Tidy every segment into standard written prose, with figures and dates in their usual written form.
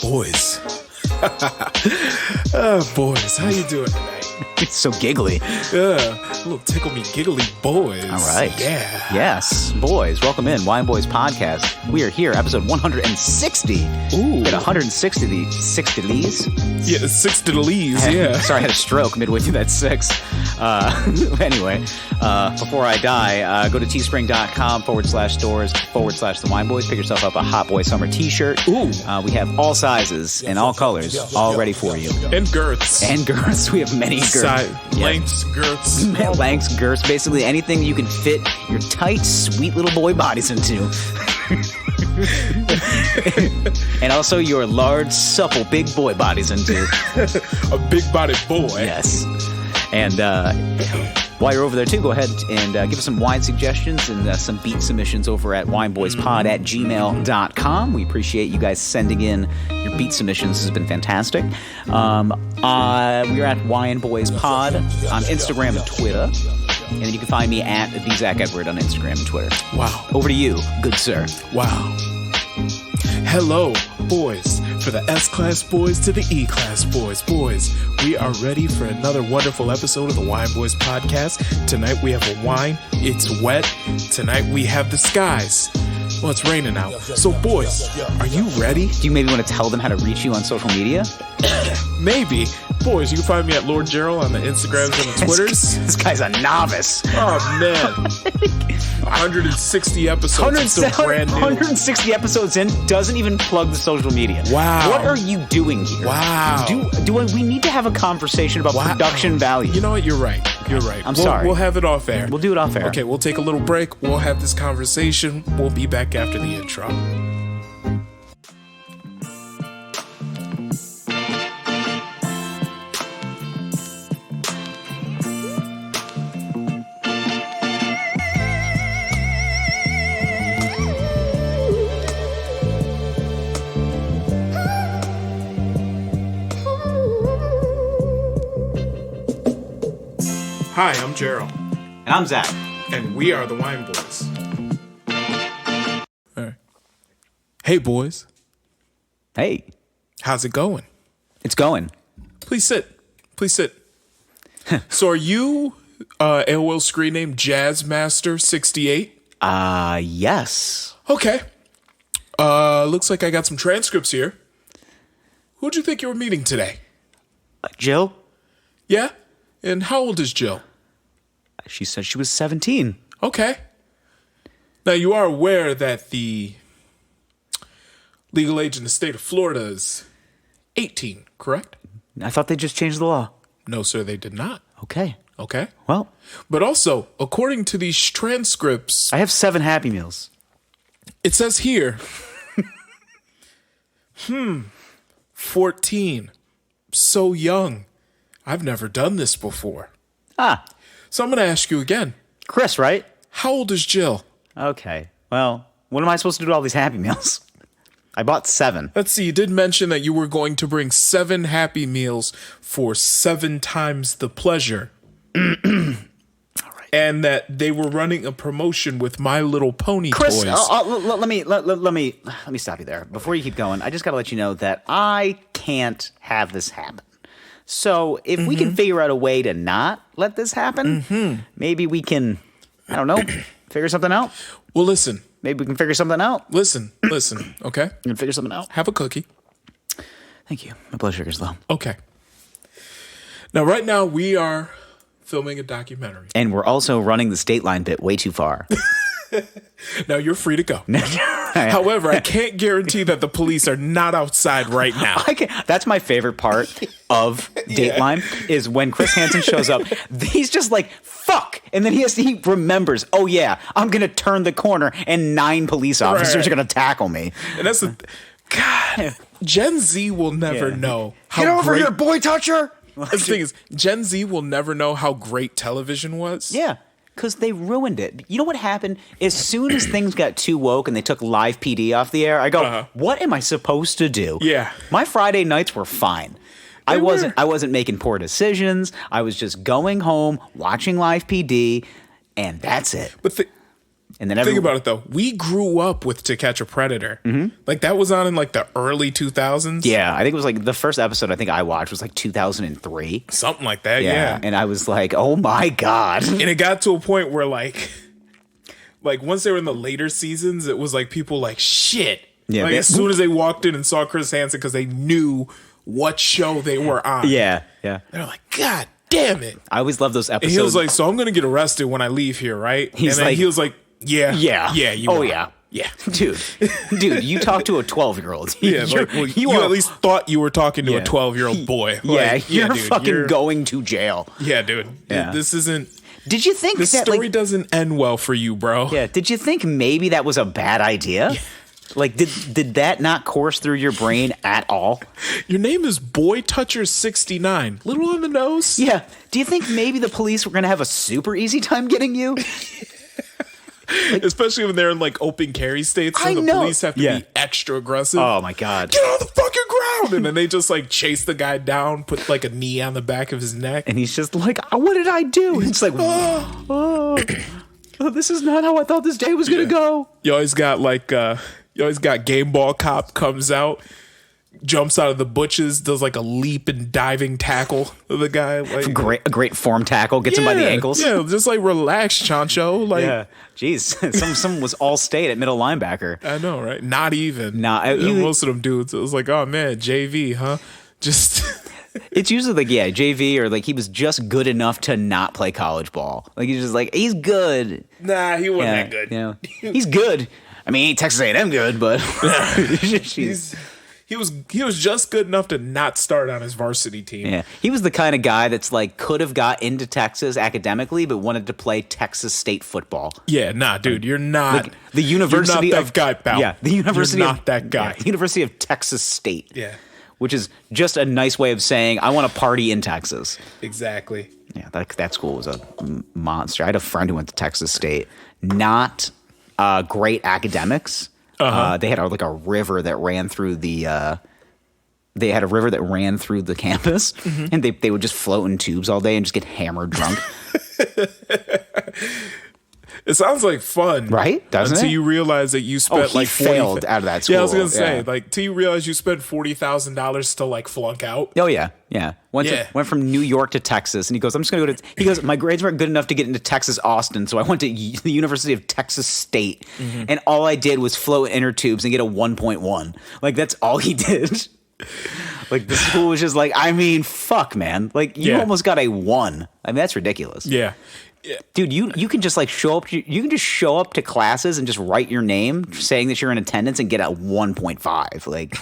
Boys. Boys, how you doing tonight? It's so giggly. A little tickle me giggly boys. All right. Yeah. Yes, boys, welcome in Wine Boys Podcast. We are here, episode 160. Ooh. Got 160 of these. 60 of these? Yeah, 6 to the leaves, yeah. Sorry, I had a stroke midway through that 6. Anyway, before I die, go to teespring.com/stores/The Wine Boys. Pick yourself up a Hot Boy Summer t-shirt. Ooh. We have all sizes and all colors all ready for you. And girths. And girths. We have many girths. Lengths, girths. Lengths, girths, basically anything you can fit your tight, sweet little boy bodies into. And also your large, supple, big boy bodies into. A big-bodied boy. Yes. And while you're over there, too, go ahead and give us some wine suggestions and some beat submissions over at wineboyspod@gmail.com. We appreciate you guys sending in your beat submissions. This has been fantastic. We're at Wine Boys Pod on Instagram and Twitter. And then you can find me at the Zach Edward on Instagram and Twitter. Wow. Over to you, good sir. Wow. Hello, boys. For the S-Class boys to the E-Class boys. Boys, we are ready for another wonderful episode of the Wine Boys Podcast. Tonight we have a wine. It's wet. Tonight we have the skies. Well, it's raining out. So, boys, are you ready? Do you maybe want to tell them how to reach you on social media? Maybe. Boys, you can find me at Lord Gerald on the Instagrams and the Twitters. This guy's a novice. Oh, man. 160 episodes. I'm still brand new. 160 episodes in, doesn't even plug the social media. Wow. What are you doing here? Wow. We need to have a conversation about production value. You know what? You're right. You're right. I'm sorry. We'll have it off air. We'll do it off air. Okay, we'll take a little break. We'll have this conversation. We'll be back after the intro. Hi, I'm Gerald. And I'm Zach. And we are the Wine Boys. All right. Hey, boys. Hey. How's it going? It's going. Please sit. Please sit. So are you AOL screen name Jazzmaster68? Yes. Okay. Looks like I got some transcripts here. Who'd you think you were meeting today? Jill? Yeah? And how old is Jill? She said she was 17. Okay. Now, you are aware that the legal age in the state of Florida is 18, correct? I thought they just changed the law. No, sir, they did not. Okay. Okay? Well, But also, according to these transcripts, I have 7 Happy Meals. it says here, 14. So young. I've never done this before. So I'm going to ask you again. Chris, right? How old is Jill? Okay. Well, what am I supposed to do with all these Happy Meals? I bought 7. Let's see, you did mention that you were going to bring 7 Happy Meals for 7 times the pleasure. All right. And that they were running a promotion with My Little Pony Chris, toys. let me stop you there. Before you keep going, I just got to let you know that I can't have this happen. So if we can figure out a way to not let this happen, maybe we can, I don't know, figure something out. Well, listen. Maybe we can figure something out. Listen, okay? We can figure something out. Have a cookie. Thank you. My blood sugar's low. Okay. Now, right now, we are filming a documentary. And we're also running the state line bit way too far. Now, you're free to go. However, I can't guarantee that the police are not outside right now. That's my favorite part of Dateline is when Chris Hansen shows up. He's just like, fuck. And then he remembers, oh, yeah, I'm going to turn the corner and 9 police officers are going to tackle me. And that's the... God, Gen Z will never know how Get over great... here, boy toucher. The thing is, Gen Z will never know how great television was. Yeah. Because they ruined it. You know what happened? As soon as things got too woke and they took live PD off the air, I go, what am I supposed to do? Yeah. My Friday nights were fine. I wasn't making poor decisions. I was just going home, watching live PD, and that's it. But And then think about it though. We grew up with To Catch a Predator. Like that was on in like the early 2000s. Yeah, I think it was like the first episode I think I watched was like 2003. Something like that. Yeah. And I was like, oh my God. And it got to a point where like once they were in the later seasons, it was like people like shit. Yeah, like as soon as they walked in and saw Chris Hansen because they knew what show they were on. Yeah. They're like, God damn it. I always love those episodes. And he was like, so I'm going to get arrested when I leave here, right? And then he was like, yeah. You are. Yeah. Dude, you talk to a 12-year-old. Yeah, you at least thought you were talking to a 12-year-old boy. Like, you're dude, fucking going to jail. Yeah, dude. Yeah. This isn't... Did you think the story doesn't end well for you, bro? Yeah. Did you think maybe that was a bad idea? Yeah. Like, did that not course through your brain at all? Your name is Boy Toucher 69. Little on the nose. Yeah. Do you think maybe the police were going to have a super easy time getting you? Like, especially when they're in like open carry states, so the police have to be extra aggressive. Oh my God! Get on the fucking ground! And then they just like chase the guy down, put like a knee on the back of his neck, and he's just like, "What did I do?" And it's like, "Oh, this is not how I thought this day was gonna go." You always got Game Ball Cop comes out, jumps out of the bushes, does like a leap and diving tackle of the guy. Like a great form tackle, gets him by the ankles. Yeah, just like relax, Chancho. Like, jeez, someone was all state at middle linebacker. I know, right? Not even. Most of them dudes. It was like, oh man, JV, huh? Just. It's usually like, JV, or like he was just good enough to not play college ball. Like he's just like, he's good. Nah, he wasn't that good. You know, he's good. I mean, he ain't Texas A&M good, but he was just good enough to not start on his varsity team. Yeah, he was the kind of guy that's like could have got into Texas academically, but wanted to play Texas State football. Yeah, nah, dude, you're not like the University you're not that guy, pal. Yeah, the University you're not that guy. Yeah, the University of Texas State. Yeah, which is just a nice way of saying I want to party in Texas. Exactly. Yeah, that school was a monster. I had a friend who went to Texas State. Not great academics. They had a river that ran through the campus, and they would just float in tubes all day and just get hammered drunk. It sounds like fun, right? Doesn't until it? you realize that you spent failed out of that school. Yeah, I was gonna say till you realize you spent $40,000 to like flunk out. Oh yeah. Went from New York to Texas, and he goes, "I'm just gonna go to." He goes, "My grades weren't good enough to get into Texas Austin, so I went to the University of Texas State, and all I did was float inner tubes and get a 1.1. Like that's all he did." Like the school was just like, I mean, fuck, man. Like you almost got a 1. I mean, that's ridiculous. Yeah. Dude, you can just like show up. You can just show up to classes and just write your name, saying that you're in attendance, and get a 1.5. Like,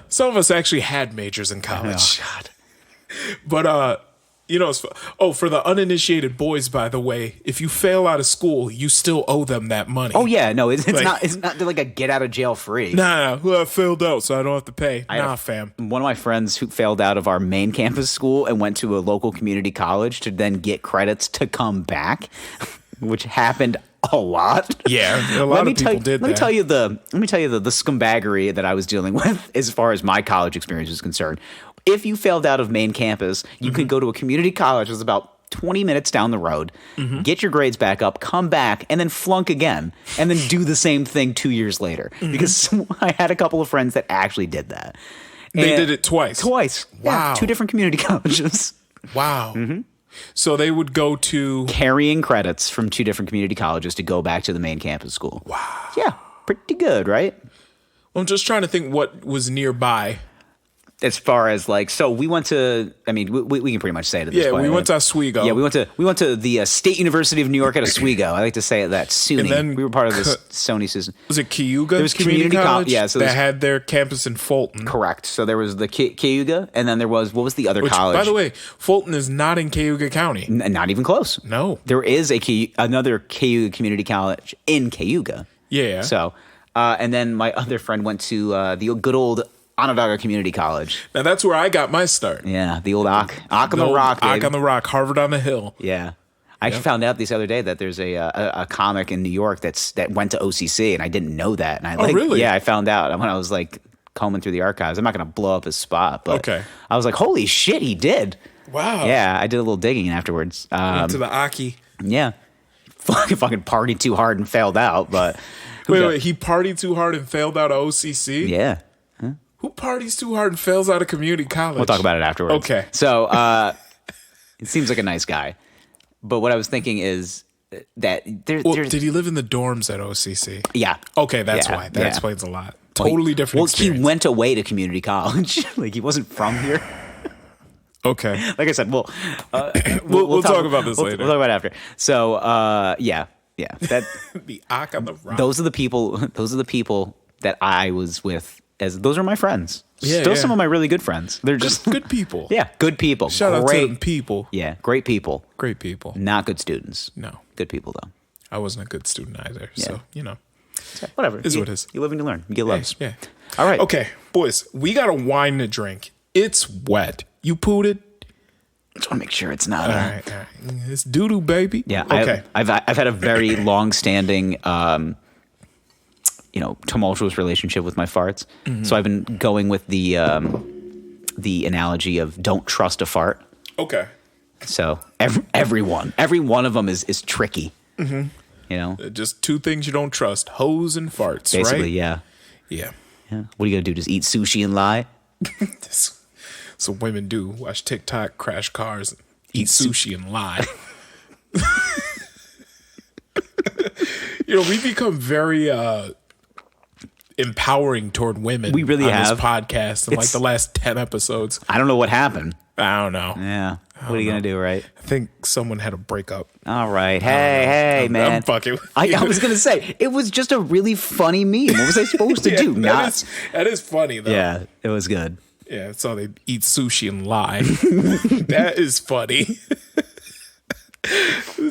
some of us actually had majors in college. Oh, God. But for the uninitiated boys, by the way, if you fail out of school, you still owe them that money. Oh yeah, no, it's not like a get out of jail free. Nah, I failed out, so I don't have to pay. Fam. One of my friends who failed out of our main campus school and went to a local community college to then get credits to come back, which happened a lot. Yeah, a lot of people did that. Let me tell you the scumbaggery that I was dealing with as far as my college experience is concerned. If you failed out of main campus, you could go to a community college that's about 20 minutes down the road, get your grades back up, come back, and then flunk again, and then do the same thing 2 years later. Because I had a couple of friends that actually did that. They did it twice? Twice. Wow. Yeah, 2 different community colleges. Wow. So they would go to... carrying credits from 2 different community colleges to go back to the main campus school. Wow. Yeah, pretty good, right? I'm just trying to think what was nearby. As far as like, so we went to, I mean, we can pretty much say it at this point. Yeah, we went to Oswego. Yeah, we went to the State University of New York at Oswego. I like to say that SUNY. And then we were part of this Sony system. Was it Cayuga? There was community college. Yeah, so that had their campus in Fulton. Correct. So there was the Cayuga, and then there was, what was the other college? By the way, Fulton is not in Cayuga County. Not even close. No. There is another Cayuga Community College in Cayuga. Yeah. So, and then my other friend went to the good old Onondaga Community College. Now that's where I got my start. Yeah, the old Ock on the Rock, baby. Ock on the Rock, Harvard on the Hill. Yeah. I actually found out this other day that there's a comic in New York that went to OCC, and I didn't know that. And really? Yeah, I found out when I was like combing through the archives. I'm not going to blow up his spot, but okay. I was like, holy shit, he did. Wow. Yeah, I did a little digging afterwards. Went to the Aki. Yeah. fucking partied too hard and failed out. But Wait, he partied too hard and failed out of OCC? yeah. Who parties too hard and fails out of community college? We'll talk about it afterwards. Okay. So it seems like a nice guy. But what I was thinking is that there's... Did he live in the dorms at OCC? Yeah. Okay, that's Yeah, why. That yeah. explains a lot. Totally different experience. He went away to community college. Like, he wasn't from here. Okay. Like I said, we'll talk about this later. We'll talk about it after. So, yeah. That The Ock on the Rock. those are the people that I was with. Those are my friends. Yeah, Still yeah. some of my really good friends. They're just good people. Yeah, good people. Shout out to them people. Yeah, great people. Great people. Not good students. No. Good people though. I wasn't a good student either. So, Whatever. Is what it is. You live and you learn. You get loves. Yeah. All right. Okay, boys, we got a wine to drink. It's wet. You pooed it? Just want to make sure it's not. All right. It's doo-doo, baby. Yeah. Okay. I've had a very long-standing, tumultuous relationship with my farts. Mm-hmm. So I've been going with the analogy of don't trust a fart. Okay. So every one of them is tricky. Mm-hmm. You know, Just two things you don't trust: hoes and farts. basically, right? yeah. Yeah. What are you gonna do? Just eat sushi and lie? That's what women do. Watch TikTok, crash cars, eat sushi, and lie. We've become very empowering toward women. We really on have. this podcast in like the last 10 episodes. I don't know what happened. I don't know. Yeah. What are you gonna do, right? I think someone had a breakup. All right. Hey, man. I'm fucking. I was gonna say it was just a really funny meme. What was I supposed to do? That is funny though. Yeah, it was good. Yeah, so they eat sushi and lie. That is funny.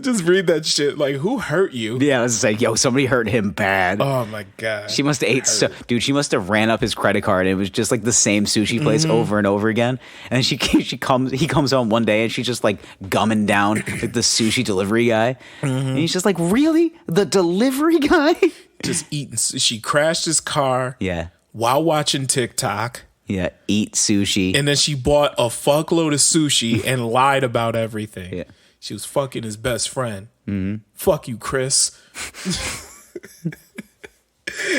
Just read that shit. Like, who hurt you? Yeah, I was like, yo, somebody hurt him bad. Oh my god. She must have dude. She must have ran up his credit card. And it was just like the same sushi place over and over again. And he comes home one day and she's just like gumming down like the sushi delivery guy. And he's just like, really, the delivery guy? Just eating. She crashed his car. Yeah, While watching TikTok. yeah. Eat sushi. And then she bought a fuckload of sushi and lied about everything. Yeah. She was fucking his best friend. Mm-hmm. Fuck you, Chris.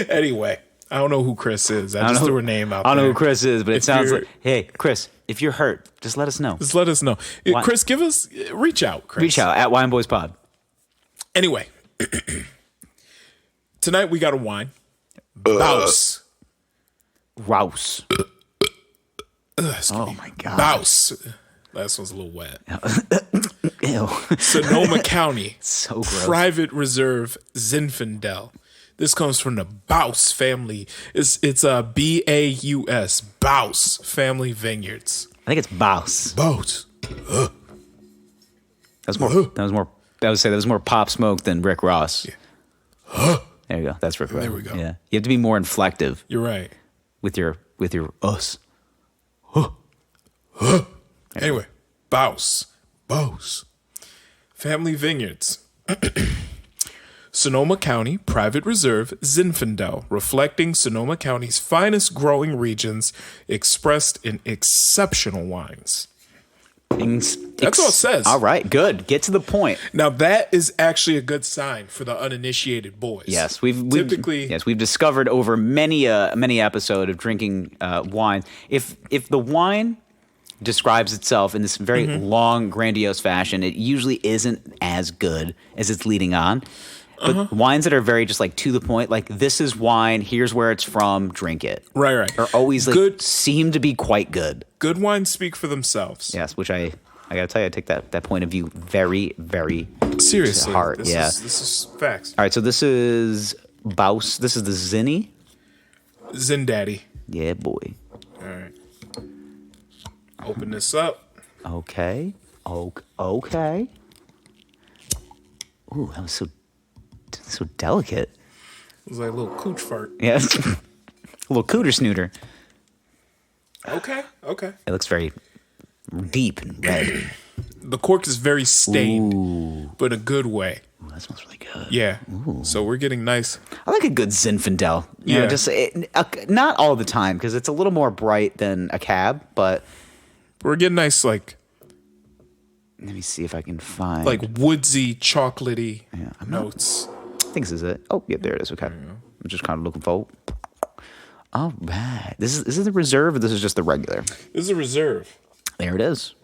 Anyway, I don't know who Chris is. I just threw her name out there. I don't know who Chris is, but it sounds you're- like, hey, Chris, if you're hurt, just let us know. Just let us know. Chris, reach out, Chris. Reach out at Wine Boys Pod. Anyway, tonight we got a wine. Bouse. Rouse. Oh my God. Bouse. Last one's a little wet. Ew. Sonoma County. So gross. Private Reserve Zinfandel. This comes from the Bouse family. It's Baus. Bouse Family Vineyards. I think it's Bouse. Bouse. That was more. I would say that was more Pop Smoke than Rick Ross. Yeah. There you go. That's Rick Ross. There we go. Yeah, you have to be more inflective You're right. with your us. Anyway, Bouse. Family Vineyards. Sonoma County Private Reserve Zinfandel, reflecting Sonoma County's finest growing regions expressed in exceptional wines. That's all it says. All right, good. Get to the point. Now that is actually a good sign for the uninitiated boys. Yes, we've discovered over many episode of drinking wine. If the wine describes itself in this very long, grandiose fashion, it usually isn't as good as it's leading on. But wines that are very just like to the point, like this is wine, here's where it's from, drink it. Right. Are always like Good. seem to be quite good. Good wines speak for themselves. Yes, which I gotta tell you, I take that point of view very, very Seriously. to heart. This is facts. All right, so this is Bouse. This is the Zinni. Zin Daddy. Yeah, boy. All right. Open this up. Okay. Okay. Ooh, that was so delicate. It was like a little cooch fart. Yeah. A little cooter snooter. Okay. It looks very deep and red. The cork is very stained, but in a good way. Ooh, that smells really good. Yeah. So we're getting nice. I like a good Zinfandel. You know, just not all the time because it's a little more bright than a cab, but We're getting nice, like Let me see if I can find like woodsy, chocolatey notes. I think this is it. Oh, yeah, there it is. Okay. I'm just kind of looking forward. All right. This is the reserve, or this is just the regular? This is a reserve. There it is.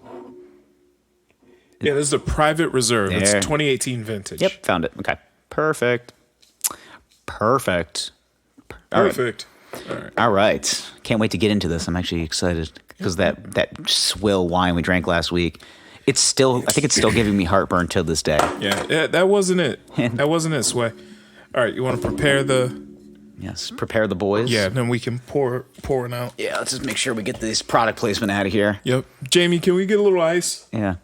Yeah, this is a private reserve. It's There. 2018 vintage. Yep, found it. Okay. Perfect. All right. Perfect. All right. All right. Can't wait to get into this. I'm actually excited because that swill wine we drank last week, I think it's still giving me heartburn till this day. Yeah, that wasn't it. That wasn't it, Sway. All right, you want to prepare the... Yes, prepare the boys. Yeah, then we can pour it out. Yeah, let's just make sure we get this product placement out of here. Yep. Jamie, can we get a little ice? Yeah.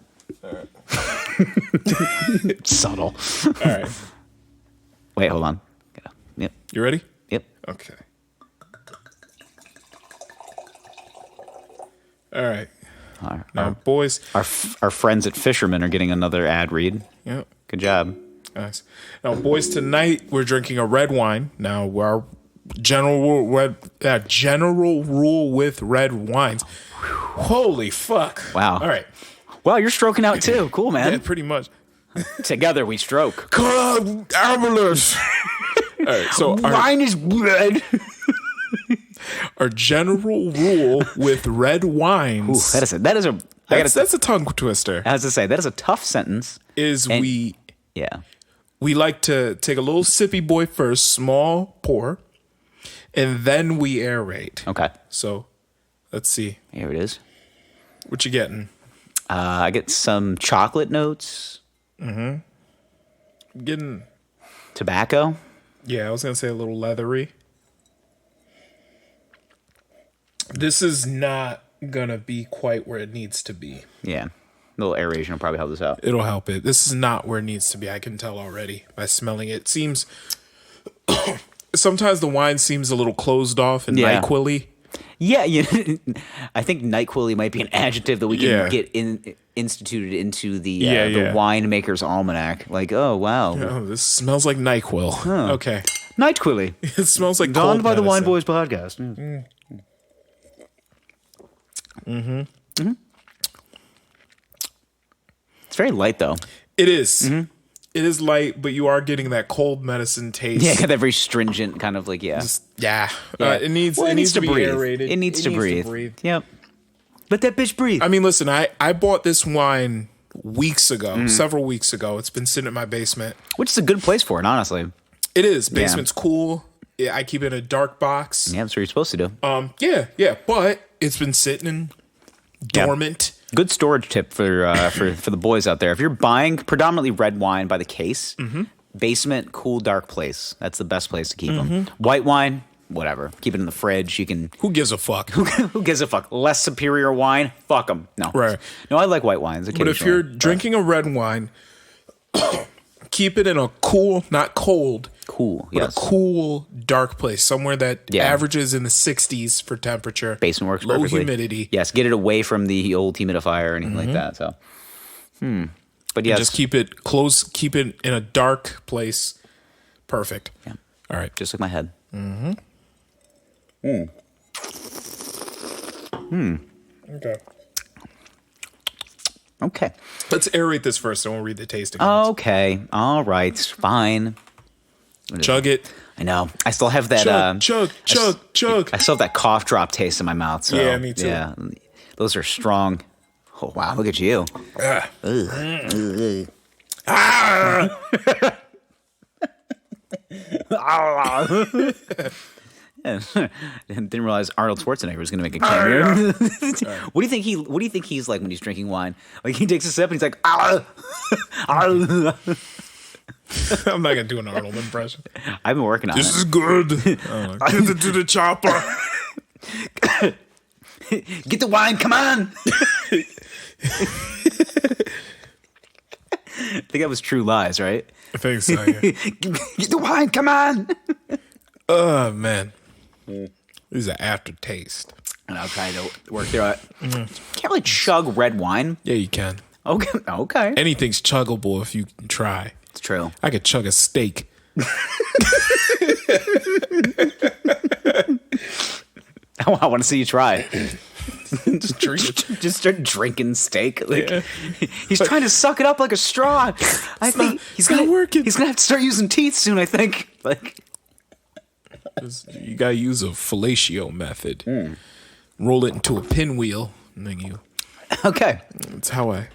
All right. Subtle. All right. Wait, hold on. Yep. You ready? Yep. Okay. All right. Now, boys. Our friends at Fisherman are getting another ad read. Yep. Good job. Nice. Now, boys, tonight we're drinking a red wine. Now, our general rule with red wines. Holy fuck! Wow. All right. Wow, you're stroking out too. Cool, man. Yeah, pretty much. Together we stroke. Club Avalanche. All right. So Wine is red. our general rule with red wines. Ooh, that's a tongue twister. I was to say that is a tough sentence. We like to take a little sippy boy first, small pour, and then we aerate. Okay. So, let's see. Here it is. What you getting? I get some chocolate notes. Getting, Tobacco. yeah, I was going to say a little leathery. This is not going to be quite where it needs to be. Yeah. A little aeration will probably help this out. It'll help it. This is not where it needs to be. I can tell already by smelling it. It seems, sometimes the wine seems a little closed off and NyQuil-y. Yeah, I think NyQuil might be an adjective that we can get instituted into the winemaker's almanac. Like, oh wow, Oh, this smells like NyQuil. Huh. Okay. NyQuil. It smells like Donned cold by the Wine medicine. Boys podcast. It's very light though. It is. It is light, but you are getting that cold medicine taste. Yeah, got that very stringent kind of like Yeah. Yeah. It needs to be breathe. aerated. It needs to breathe. Yep. Let that bitch breathe. I mean, listen, I bought this wine weeks ago, several weeks ago. It's been sitting in my basement. Which is a good place for it, honestly. It is. Basement's cool. Yeah, I keep it in a dark box. Yeah, that's what you're supposed to do. Yeah, but it's been sitting in dormant. Good storage tip for the boys out there. If you're buying predominantly red wine by the case, basement, cool, dark place. That's the best place to keep them. White wine, whatever. Keep it in the fridge. You can. Who gives a fuck? Who gives a fuck? Less superior wine? Fuck them. No. Right. No, I like white wines. But if you're drinking a red wine, keep it in a cool, not cold, cool, but a cool, dark place, somewhere that averages in the 60s for temperature. Basement works low perfectly. humidity. Yes, get it away from the old humidifier or anything like that. So, but yes, Just keep it close. Keep it in a dark place. Perfect. Yeah. All right. Just like my head. Okay. Okay. Let's aerate this first. I won't read the tasting. notes. Okay. All right. Fine. Chug it. I know. I still have that. Chug. I still have that cough drop taste in my mouth. So, Yeah, me too. Yeah, those are strong. Oh wow! Look at you. Ah. Didn't realize Arnold Schwarzenegger was going to make a cameo. What do you think he's like when he's drinking wine? Like he takes a sip and he's like, "Ah." I'm not gonna do an Arnold impression. I've been working on This it. is good. Get it to the chopper. Get the wine, come on. I think that was True Lies, right? I think so. Yeah. Get the wine, come on. Oh man, this is an aftertaste. And I'll try to work through it. Can't really chug red wine. Yeah, you can. Okay. Anything's chuggable if you try. It's true. I could chug a steak. I want to see you try. Just drink it. Just start drinking steak. Like he's trying to suck it up like a straw. I think he's not working. He's gonna have to start using teeth soon. I think. Like you gotta use a fellatio method. Roll it into a pinwheel, and then you. Okay. That's how I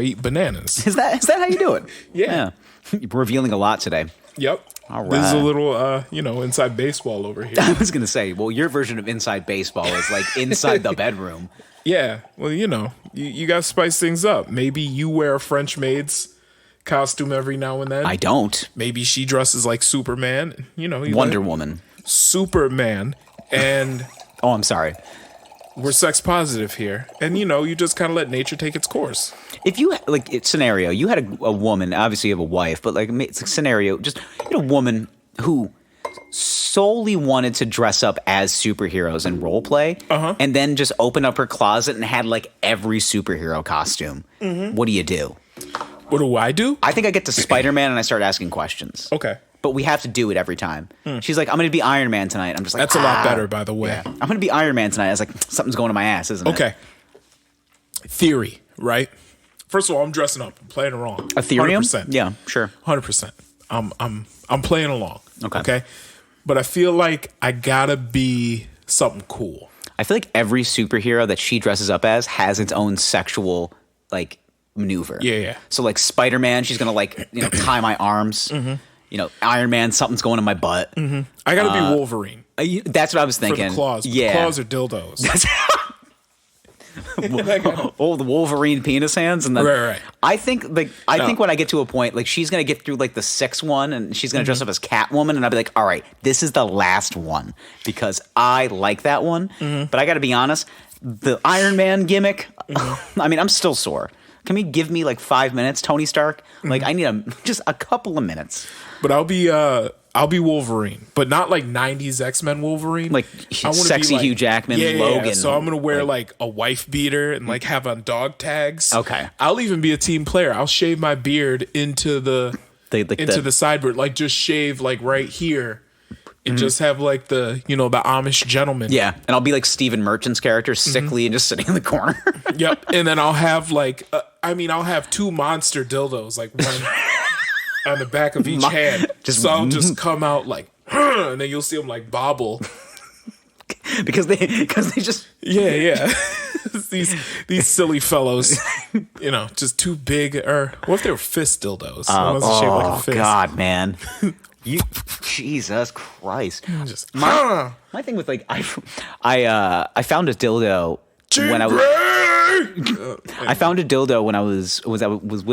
eat bananas. Is that how you do it? Yeah. You're revealing a lot today. Yep. All right. This is a little, inside baseball over here. I was gonna say, well, your version of inside baseball is like inside the bedroom. Yeah. Well, you got to spice things up. Maybe you wear a French maid's costume every now and then. I don't. Maybe she dresses like Superman. Wonder Woman. Superman. And oh, I'm sorry. We're sex positive here. And, you just kind of let nature take its course. If you, scenario, you had a woman, obviously you have a wife, but it's a scenario, just you had a woman who solely wanted to dress up as superheroes and role play, and then just opened up her closet and had every superhero costume. Mm-hmm. What do you do? What do I do? I think I get to Spider-Man and I start asking questions. Okay. But we have to do it every time. She's like, I'm going to be Iron Man tonight. I'm just like, that's a lot better, by the way. Yeah. I'm going to be Iron Man tonight. I was like, something's going to my ass, isn't it? Okay. Theory, right? First of all, I'm dressing up. I'm playing along. Ethereum? 100%. Yeah, sure. 100%. I'm playing along. Okay. But I feel like I gotta be something cool. I feel like every superhero that she dresses up as has its own sexual maneuver. Yeah. So Spider-Man, she's gonna tie my arms. Mm-hmm. Iron Man, something's going in my butt. Mm-hmm. I gotta be Wolverine. That's what I was thinking. For the claws. Yeah. The claws are dildos. Oh, the Wolverine penis hands, and then right. I think when I get to a point, she's gonna get through the sixth one, and she's gonna dress up as Catwoman, and I'll be like, all right, this is the last one because I like that one. Mm-hmm. But I got to be honest, the Iron Man gimmick. Mm-hmm. I mean, I'm still sore. Can we give me 5 minutes, Tony Stark? I need just a couple of minutes. But I'll be Wolverine, but not 90s X-Men Wolverine. Sexy Hugh Jackman, Logan. Yeah. So I'm gonna wear a wife beater and have on dog tags. Okay. I'll even be a team player. I'll shave my beard into the sideburn, just shave right here. And just have the Amish gentleman. Yeah, and I'll be like Stephen Merchant's character, sickly and just sitting in the corner. Yep, and then I'll have I'll have two monster dildos, one on the back of each hand. So I'll just come out and then you'll see them bobble. because they just yeah. these silly fellows, just too big. Or what if they were fist dildos? Oh God, man. Jesus Christ! My thing with I found a dildo when I found a dildo when I was with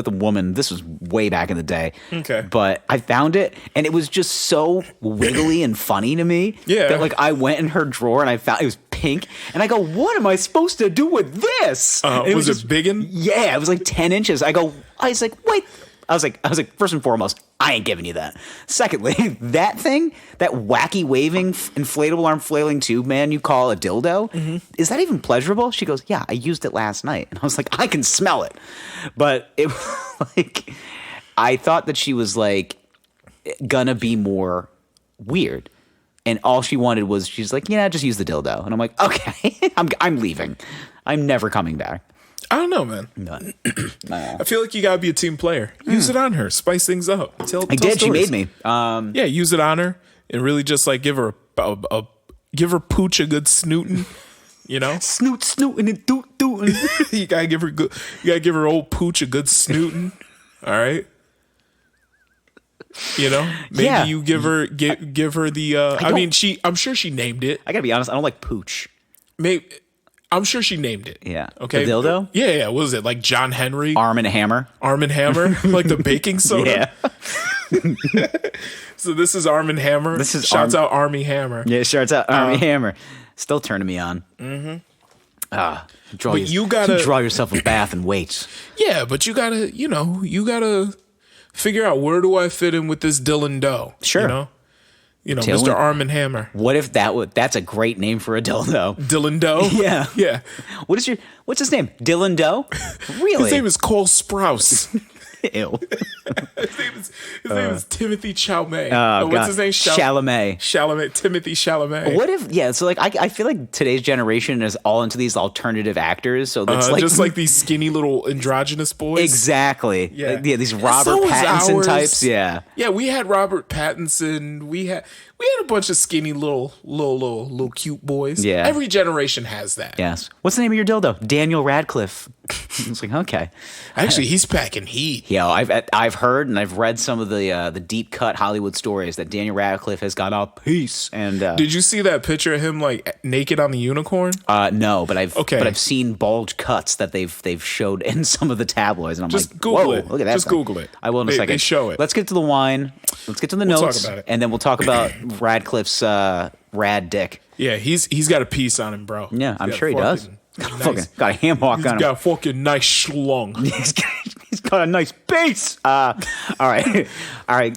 a woman. This was way back in the day. Okay, but I found it and it was just so wiggly and funny to me. Yeah, that I went in her drawer and I found it was pink and I go, what am I supposed to do with this? Was it biggin'? Yeah, it was 10 inches. I was like, wait. I was like, first and foremost, I ain't giving you that. Secondly, that thing, that wacky waving inflatable arm flailing tube man you call a dildo, is that even pleasurable? She goes, yeah, I used it last night. And I was like, I can smell it. But it was I thought that she was gonna be more weird. And all she wanted was, she's like, yeah, just use the dildo. And I'm like, okay, I'm leaving. I'm never coming back. I don't know, man. No. I feel like you gotta be a team player. Use it on her. Spice things up. I did. Stories. She made me. Yeah, use it on her and really just give her give her pooch a good snootin'. Snootin' and dootin'. You gotta give her old pooch a good snootin'. All right. Maybe you give her the. I'm sure she named it. I gotta be honest. I don't like pooch. Maybe. I'm sure she named it. Yeah. Okay. The dildo? Yeah. What was it? John Henry? Arm and Hammer? Arm and Hammer? The baking soda? Yeah. So this is Arm and Hammer? Shouts out Army Hammer. Yeah, shouts out Army Hammer. Still turning me on. Mm-hmm. You gotta draw yourself a bath and wait. Yeah, but you gotta figure out, where do I fit in with this Dylan Doe? Sure. Mr. Arm and Hammer. What if that's a great name for a dildo? Dylan Doe? Yeah. Yeah. What's his name? Dylan Doe? Really? His name is Cole Sprouse. Ew. His name is Timothy Chalamet. Oh, What's his name? Chalamet. Timothy Chalamet. What if, so like, I feel like today's generation is all into these alternative actors. So that's just like these skinny little androgynous boys. Exactly. Yeah. These Robert So was Pattinson ours. types. Yeah. Yeah, we had Robert Pattinson. We had a bunch of skinny little cute boys. Yeah. Every generation has that. Yes. What's the name of your dildo? Daniel Radcliffe. It's like, okay. Actually, he's packing heat. Yeah, I've heard and I've read some of the deep cut Hollywood stories that Daniel Radcliffe has got a piece. And Did you see that picture of him like naked on the unicorn? no, but I've seen bulge cuts that they've showed in some of the tabloids, and I'm Just like, Google whoa, it. look at that. Just thing. Google it. I will in a second. They show it. Let's get to the wine. Let's get to the We'll notes, talk about it. and then we'll talk about Radcliffe's rad dick. Yeah, he's got a piece on him, bro. Yeah, I'm He's sure he got does. nice- Got a ham hock He's on him. got a fucking nice schlong. He's got a nice base. All right.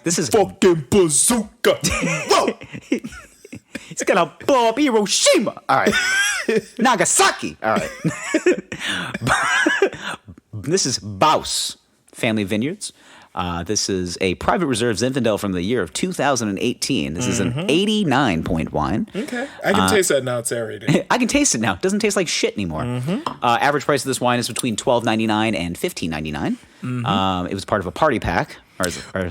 This is Fucking bazooka. Whoa. He's gonna blow up Hiroshima. All right. Nagasaki. All right. This is Baus Family Vineyards. This is a private reserve Zinfandel from the year of 2018. This is an 89 point wine. Okay. I can taste that now. It's aerated. I can taste it now. It doesn't taste like shit anymore. Average price of this wine is between $12.99 and $15.99. It was part of a party pack.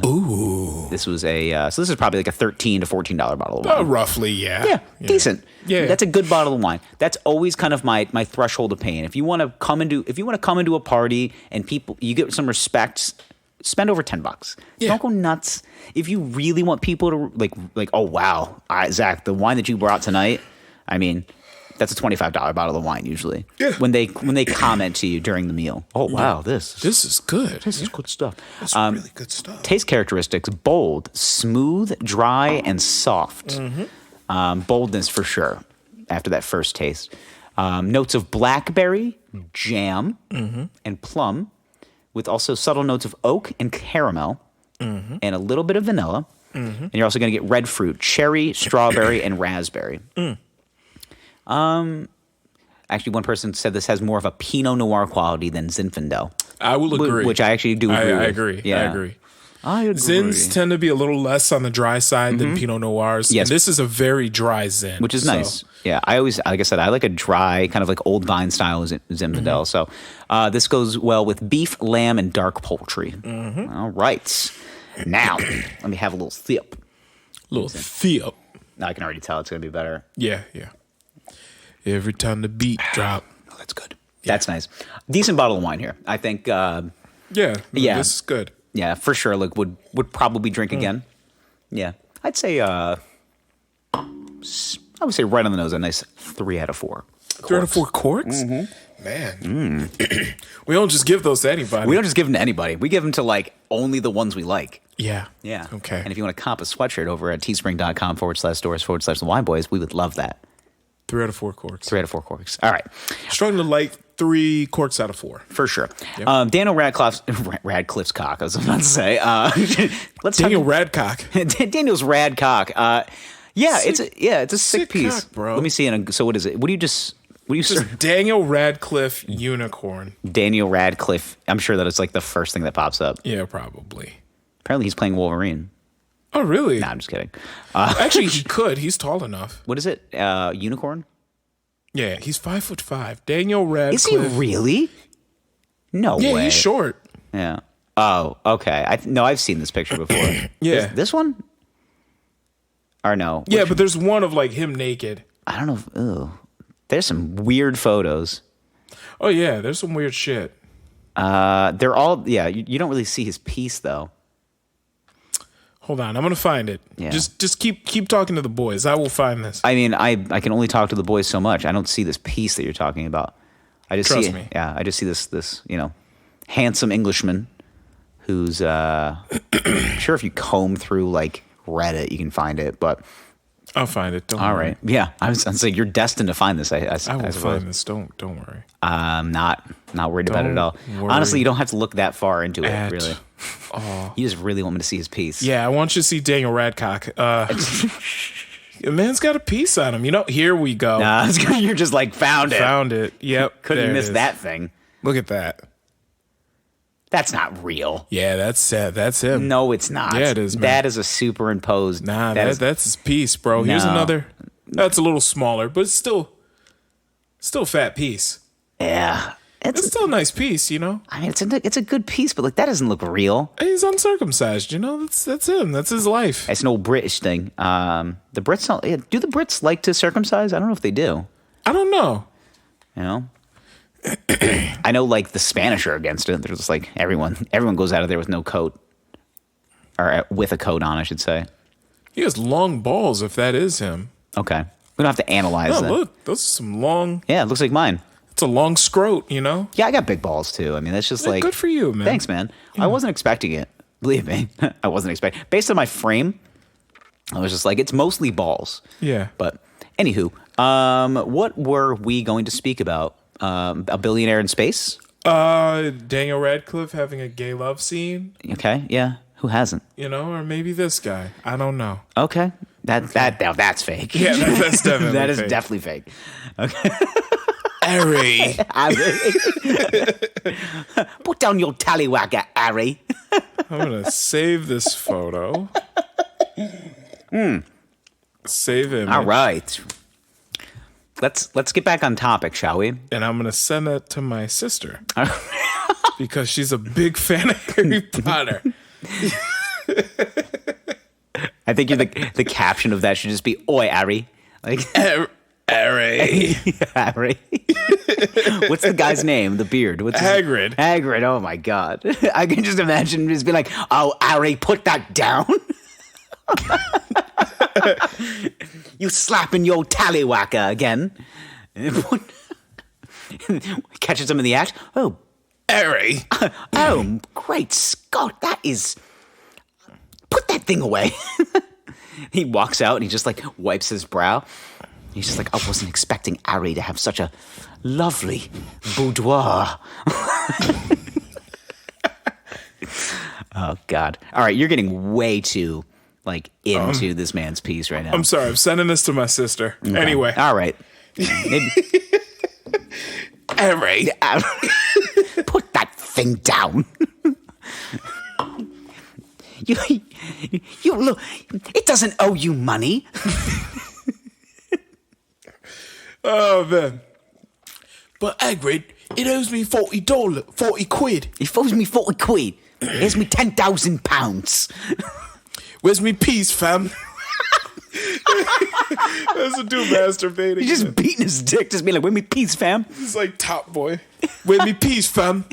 Ooh. This was so this is probably like a $13 to $14 bottle of wine. Roughly, yeah. Yeah, decent. Yeah. That's a good bottle of wine. That's always kind of my threshold of pain. If you want to come into a party and you get some respect, spend over $10. Yeah. Don't go nuts. If you really want people to like, oh wow, Zach, the wine that you brought tonight, I mean, that's a $25 bottle of wine usually. Yeah. When they comment to you during the meal. Oh wow, this is good. this is good stuff. That's really good stuff. Taste characteristics: bold, smooth, dry, and soft. Boldness for sure. After that first taste, notes of blackberry, jam, and plum, with also subtle notes of oak and caramel, and a little bit of vanilla. And you're also going to get red fruit, cherry, strawberry, and raspberry. Actually, one person said this has more of a Pinot Noir quality than Zinfandel. I will agree. Which I actually do agree with. I agree. Yeah. I agree. I agree. Zins tend to be a little less on the dry side than Pinot Noirs. Yes. And this is a very dry Zin. Which is nice. Yeah, I always, like I said, I like a dry, kind of like old vine style Zinfandel. So this goes well with beef, lamb, and dark poultry. All right. Now, let me have a little sip. Little thip. Now I can already tell it's going to be better. Yeah. Every time the beat drop. Oh, that's good. Yeah. That's nice. Decent bottle of wine here. I think, Yeah. Yeah. This is good. yeah, for sure. Like would probably drink again. Yeah. I'd say, I would say right on the nose, a nice 3 out of 4. 3 out of 4 quarts? Man. We don't just give those to anybody. We don't just give them to anybody. We give them to like only the ones we like. Yeah. Yeah. Okay. And if you want to comp a sweatshirt over at teespring.com/stores/the wine boys, we would love that. 3 out of 4 corks. 3 out of 4 corks. All right. Struggling to like 3 corks out of 4. For sure. Yep. Daniel Radcliffe's cock, I was about to say. Let's Daniel talk Radcock. Daniel's rad cock. Yeah, Sick- it's a sick sick piece. cock, bro. Let me see. So what is it? What do you Just Daniel Radcliffe unicorn. Daniel Radcliffe. I'm sure that it's like the first thing that pops up. Yeah, probably. Apparently he's playing Wolverine. Oh, really? Nah, I'm just kidding. Actually, he could. He's tall enough. What is it? Unicorn? Yeah, he's 5'5". Daniel Is he Radcliffe. really? No way. Yeah, he's short. Yeah. Oh, okay. I've seen this picture before. Yeah. This one? Or no? Yeah, but there's one of like him naked. I don't know. Ew. There's some weird photos. Oh yeah, there's some weird shit. They're all, yeah, you don't really see his piece though. Hold on, I'm gonna find it. Yeah. Just keep talking to the boys. I will find this. I mean, I can only talk to the boys so much. I don't see this piece that you're talking about. I just Trust see, me. Yeah, I just see this handsome Englishman who's I'm sure if you comb through like Reddit you can find it, but I'll find it. Don't all worry. right. Yeah, I was saying you're destined to find this. I I will suppose. find this. Don't worry. I'm not worried about it at all. Don't worry Honestly, you don't have to look that far into it, At really. all. You just really want me to see his piece. Yeah, I want you to see Daniel Radcock. The man's got a piece on him. Here we go. Nah, you're just like found it. Found it. Yep. Couldn't there it miss is. that thing. Look at that. That's not real. Yeah, that's him. No, it's not. Yeah, it is, man. That is a superimposed. Nah, that's his piece, bro. Here's No. another. That's a little smaller, but it's still fat piece. Yeah. It's still a nice piece, you know? I mean, it's a good piece, but like that doesn't look real. He's uncircumcised, you know? That's him. That's his life. It's an old British thing. The Brits don't. Yeah, do the Brits like to circumcise? I don't know if they do. I don't know. You know, I know like the Spanish are against it. They're just like everyone goes out of there with no coat, or with a coat on, I should say. He has long balls. If that is him. Okay, we don't have to analyze Oh, that. look, those are some long. Yeah, it looks like mine. It's a long scrote, you know. Yeah, I got big balls too. I mean, that's just Yeah, like good for you, man. Thanks, man. I wasn't expecting it. Believe me, I wasn't expecting. Based on my frame, I was just like, it's mostly balls. Yeah. But anywho, what were we going to speak about? A billionaire in space? Daniel Radcliffe having a gay love scene, Okay, yeah. Who hasn't? you know, or maybe this guy. I don't know. Okay, that now that's fake. Yeah, that's definitely that is fake. definitely fake. Okay. Harry. Harry. Put down your tallywhacker, Harry. I'm gonna save this photo. Save him. All right. Let's get back on topic, shall we? And I'm gonna send that to my sister because she's a big fan of Harry Potter. I think the caption of that should just be "Oi, Harry." Like Harry. Harry. What's the guy's name? The beard. What's Hagrid. Hagrid. Oh my god. I can just imagine him just be like, "Oh, Harry, put that down." You slapping your tallywhacker again. Catches him in the act. Oh, Harry. oh, great Scott, that is... Put that thing away. He walks out and he just like wipes his brow. He's just like, I wasn't expecting Harry to have such a lovely boudoir. Oh, God. All right, you're getting way too, like, into this man's piece right now. I'm sorry. I'm sending this to my sister. Okay. Anyway. All right. Maybe... Harry. Put that thing down. You look. It doesn't owe you money. Oh, man. But Hagrid, it owes me $40, 40 quid. He owes me 40 quid. Here's me £10,000. Where's me peas, fam? That's a dude masturbating. He's just beating his dick, just being like, "Where me peace, fam?" He's like Top Boy. Where me peas, fam?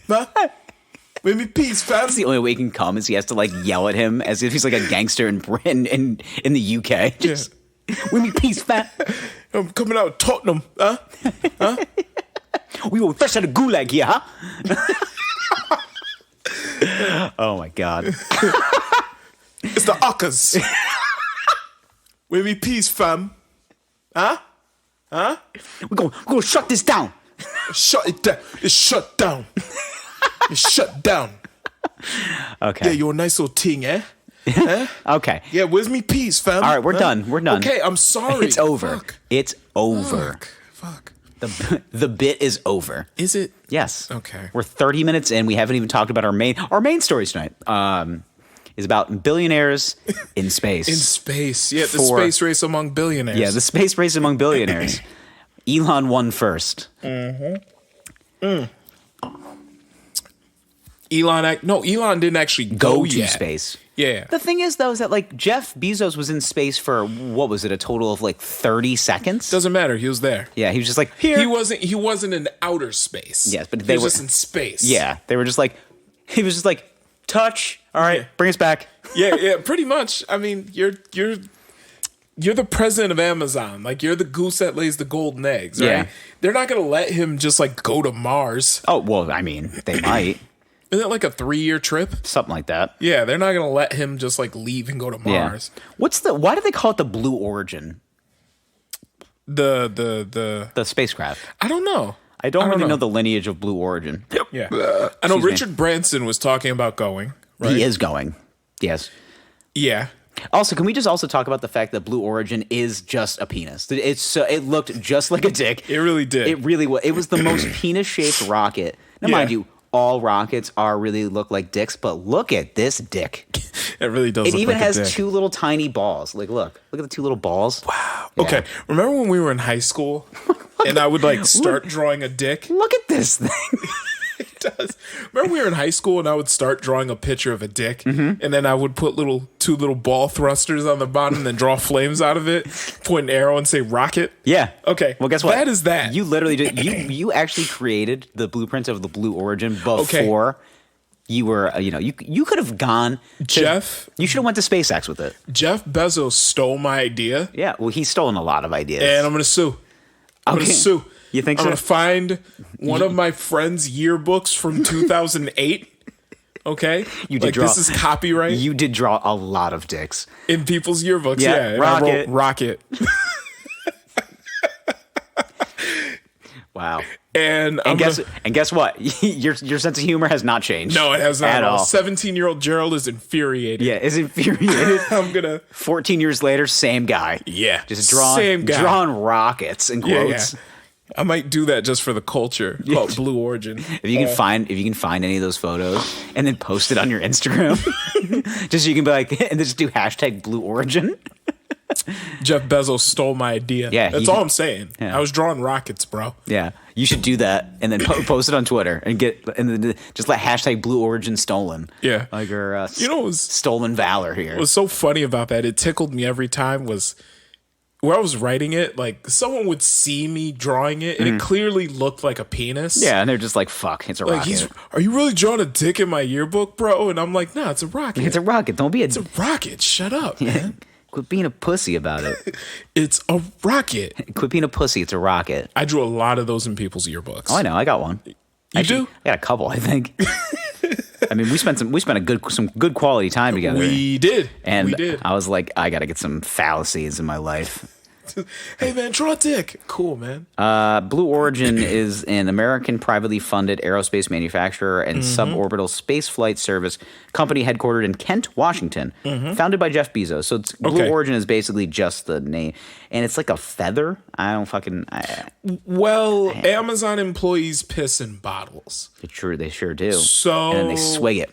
Huh? Where me peas, fam? That's the only way he can come is he has to like yell at him as if he's like a gangster in the UK. Just, "Where me peace, fam?" I'm coming out of Tottenham, huh? Huh? We were fresh out of gulag here, huh? Oh my god. It's the Uckers. Where me peas, fam? Huh? Huh? We're gonna shut this down. Shut it down. It's shut down. It's shut down. Okay. Yeah, you're a nice little ting, eh? Eh? Okay. Yeah, where's me peas, fam? All right, we're done. We're done. Okay, I'm sorry. It's over. Fuck. It's over. Fuck. The bit is over. Is it? Yes. Okay. We're 30 minutes in. We haven't even talked about our main stories tonight. Is about billionaires in space. In space. Yeah, the space race among billionaires. Yeah, the space race among billionaires. Elon won first. Elon didn't actually Go to yet. space. Yeah. The thing is, though, is that like Jeff Bezos was in space for what was it? A total of like 30 seconds. Doesn't matter. He was there. Yeah, he was just like here. He wasn't in outer space. Yes, but he they was were just in space. Yeah, they were just like he was just like touch. All right, Yeah. bring us back. Yeah, pretty much. I mean, you're the president of Amazon. Like, you're the goose that lays the golden eggs, right? Yeah. They're not going to let him just, like, go to Mars. Oh well, I mean, they might Isn't it like a 3-year trip? something like that. Yeah, they're not going to let him just, like, leave and go to Mars. Yeah. Why do they call it the Blue Origin? The The spacecraft. I don't know. I don't really know the lineage of Blue Origin. Yeah. I know Excuse me. Richard Branson was talking about going, right? He is going. Yes. Yeah. Also, can we just also talk about the fact that Blue Origin is just a penis? It looked just like a dick. It really did. It really was. It was the most penis-shaped rocket. Now, Yeah. mind you, all rockets really look like dicks, but look at this dick. It really does. It look even like has a dick. 2 little tiny balls. Like, look at the 2 little balls. Wow. Yeah. Okay. Remember when we were in high school and I would like start drawing a dick? Look at this thing. It does. Remember we were in high school and I would start drawing a picture of a dick, and then I would put 2 little ball thrusters on the bottom and then draw flames out of it, point an arrow and say rocket. Yeah. Okay. Well, guess what? That is that. You literally you actually created the blueprint of the Blue Origin before you were, you could have gone to, Jeff. You should have went to SpaceX with it. Jeff Bezos stole my idea, Yeah. Well, he's stolen a lot of ideas. and I'm going to sue. I'm going Okay. to sue. You think I'm so? going to find one of my friend's yearbooks from 2008. Okay? You did draw. This is copyright You did draw a lot of dicks. in people's yearbooks. Yeah, Yeah. And rocket. I wrote rocket. Wow. And guess what? your sense of humor has not changed. no, it has not at all. 17-year-old Gerald is infuriated. Yeah, is infuriated. I'm going to. 14 years later, same guy. Yeah. Just Same guy. drawing rockets in Yeah, quotes. yeah. I might do that just for the culture. Called Blue Origin. If you can find any of those photos and then post it on your Instagram, just so you can be like, and just do hashtag Blue Origin. Jeff Bezos stole my idea. Yeah, That's all I'm saying. Yeah. I was drawing rockets, bro. Yeah, you should do that and then post it on Twitter and then just let hashtag Blue Origin stolen. Yeah. like our What was stolen valor here. what was so funny about that? It tickled me every time was where I was writing it, like someone would see me drawing it and it clearly looked like a penis. Yeah, and they're just like, "Fuck, it's a Like rocket. are you really drawing a dick in my yearbook, bro? And I'm like, nah, it's a rocket. It's a rocket. Don't be It's a rocket. Shut up, man. Quit being a pussy about it. It's a rocket. Quit being a pussy. It's a rocket." I drew a lot of those in people's yearbooks. Oh, I know. I got one. You do? I got a couple, I think. I mean, we spent some good quality time together. We did. And we did. I was like, I got to get some fallacies in my life. Hey, man, draw a dick. Cool, man. Blue Origin is an American privately funded aerospace manufacturer and suborbital space flight service company headquartered in Kent, Washington, founded by Jeff Bezos. So Blue Origin is basically just the name. And it's like a feather. I don't fucking... Well, Amazon employees piss in bottles. They sure do. So... And then they swig it.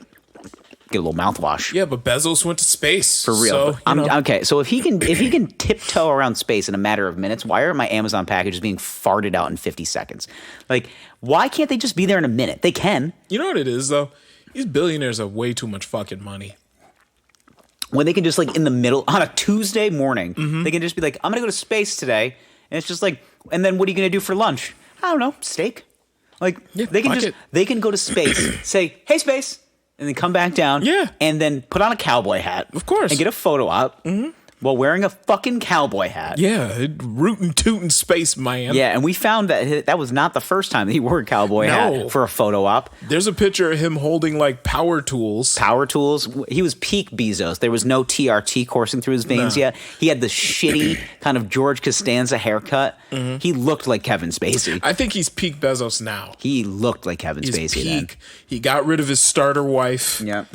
Get a little mouthwash. Yeah, but Bezos went to space. For real. So, you know. Okay, so if he can tiptoe around space in a matter of minutes, why are my Amazon packages being farted out in 50 seconds? Like, why can't they just be there in a minute? They can. You know what it is, though? These billionaires have way too much fucking money. When they can just, like, in the middle, on a Tuesday morning, they can just be like, I'm going to go to space today. And it's just like, and then what are you going to do for lunch? I don't know, steak. Like, they can go to space, say, hey, space. And then come back down. Yeah. And then put on a cowboy hat. Of course. And get a photo op while wearing a fucking cowboy hat. Yeah, rootin' tootin' space, man. Yeah, and we found that was not the first time that he wore a cowboy hat for a photo op. There's a picture of him holding, like, power tools. Power tools. He was peak Bezos. There was no TRT coursing through his veins yet. He had the shitty kind of George Costanza haircut. He looked like Kevin Spacey. I think he's peak Bezos now. He looked like Kevin Spacey then. He got rid of his starter wife. Yeah.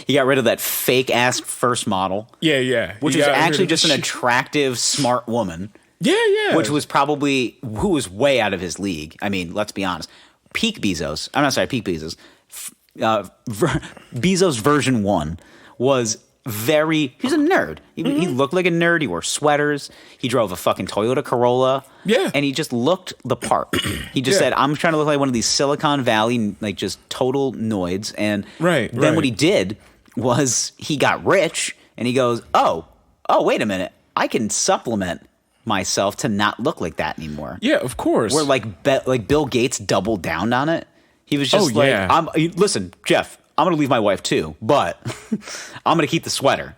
He got rid of that fake-ass first model. Yeah. Which was actually just an attractive, smart woman. Yeah. Which was who was way out of his league. I mean, let's be honest. Peak Bezos. Bezos version 1 was he's a nerd. He looked like a nerd. He wore sweaters. He drove a fucking Toyota Corolla. Yeah. And he just looked the part. He just said, I'm trying to look like one of these Silicon Valley, like, just total noids. And then what he did was he got rich and he goes, oh, wait a minute. I can supplement myself to not look like that anymore. Yeah, of course. Where like Bill Gates doubled down on it. He was just listen, Jeff, I'm going to leave my wife too, but I'm going to keep the sweater.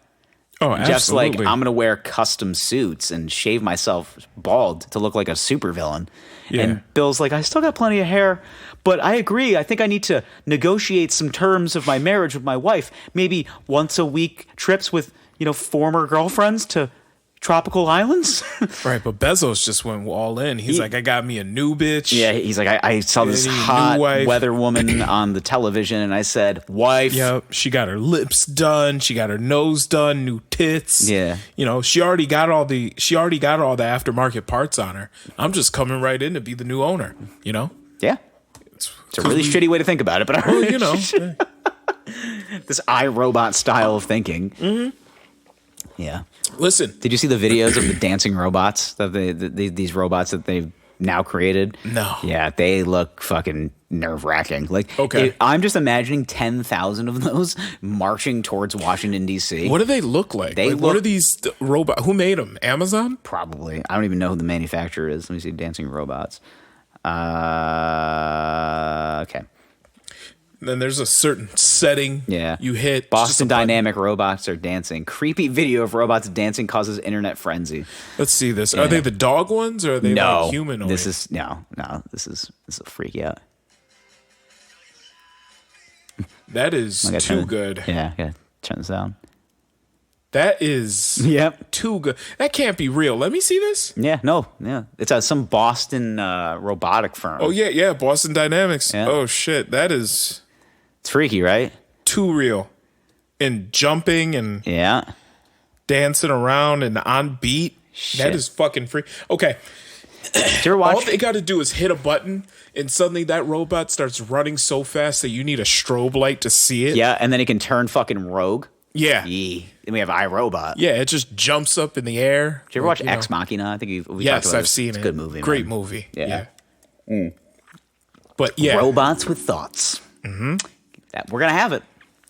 Oh, absolutely. Jeff's like, I'm going to wear custom suits and shave myself bald to look like a supervillain. Yeah. And Bill's like, I still got plenty of hair, but I agree. I think I need to negotiate some terms of my marriage with my wife. Maybe once a week trips with, former girlfriends to tropical islands. Right, but Bezos just went all in. He's like, I got me a new bitch. Yeah, he's like, I saw this hot weather woman on the television, and I said, wife. Yep, she got her lips done. She got her nose done. New tits. Yeah, she already got all the aftermarket parts on her. I'm just coming right in to be the new owner. Yeah. It's a really shitty way to think about it, but well, you know. this iRobot style of thinking. Mm-hmm. Yeah. Listen. Did you see the videos of the dancing robots that these robots that they've now created? No. Yeah, they look fucking nerve-wracking. Like, okay. I'm just imagining 10,000 of those marching towards Washington, D.C. What do they look like? What are these robots? Who made them? Amazon? Probably. I don't even know who the manufacturer is. Let me see. Dancing robots. Okay. Then there's a certain setting you hit. Boston Dynamic robots are dancing. Creepy video of robots dancing causes internet frenzy. Let's see this. Yeah. Are they the dog ones or are they like humanoid? This is this will freak you out. That is too good. Yeah, turn this down. That is too good. That can't be real. Let me see this. Yeah. It's some Boston robotic firm. Oh yeah, Boston Dynamics. Yeah. Oh shit, that is. It's freaky, right? Too real. And jumping and dancing around and on beat. Shit. That is fucking free. Okay. Did you ever watch? All they got to do is hit a button, and suddenly that robot starts running so fast that you need a strobe light to see it. Yeah, and then it can turn fucking rogue. Yeah. Then we have iRobot. Yeah, it just jumps up in the air. Did you ever watch Ex Machina? I think we talked about Yes, I've this. seen it. It's a good movie. Great man. movie. Yeah. But yeah. Robots with thoughts. Mm-hmm. We're going to have it.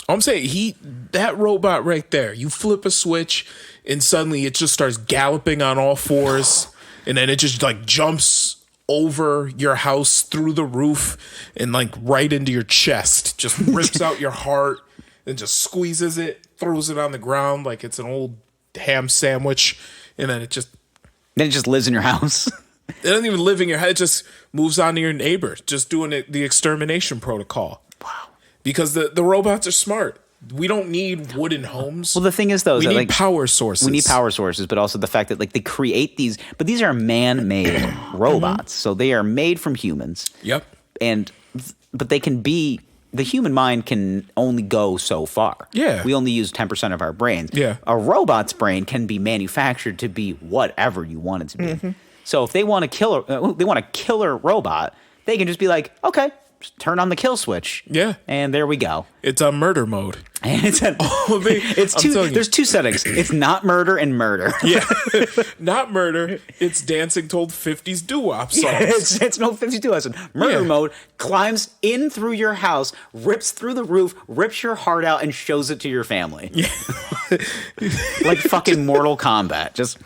I'm saying that robot right there, you flip a switch and suddenly it just starts galloping on all fours and then it just like jumps over your house through the roof and like right into your chest, just rips out your heart and just squeezes it, throws it on the ground like it's an old ham sandwich, and then it just lives in your house. It doesn't even live in your head. It just moves on to your neighbor, just doing the extermination protocol. Wow. Because the robots are smart. We don't need wooden homes. Well, the thing is, though, we need power sources. We need power sources, but also the fact that like they create these, but these are man-made robots, so they are made from humans. Yep. But they can be. The human mind can only go so far. Yeah. We only use 10% of our brains. Yeah. A robot's brain can be manufactured to be whatever you want it to be. Mm-hmm. So if they want a killer robot, they can just be like, okay, just turn on the kill switch. Yeah. And there we go. It's on murder mode. And there's two settings. It's not murder and murder. Yeah. Not murder. It's dancing to old 50s doo-wop songs. Yeah, it's no 50s doo-wop. Murder mode climbs in through your house, rips through the roof, rips your heart out, and shows it to your family. Yeah. Like fucking Mortal Kombat. Just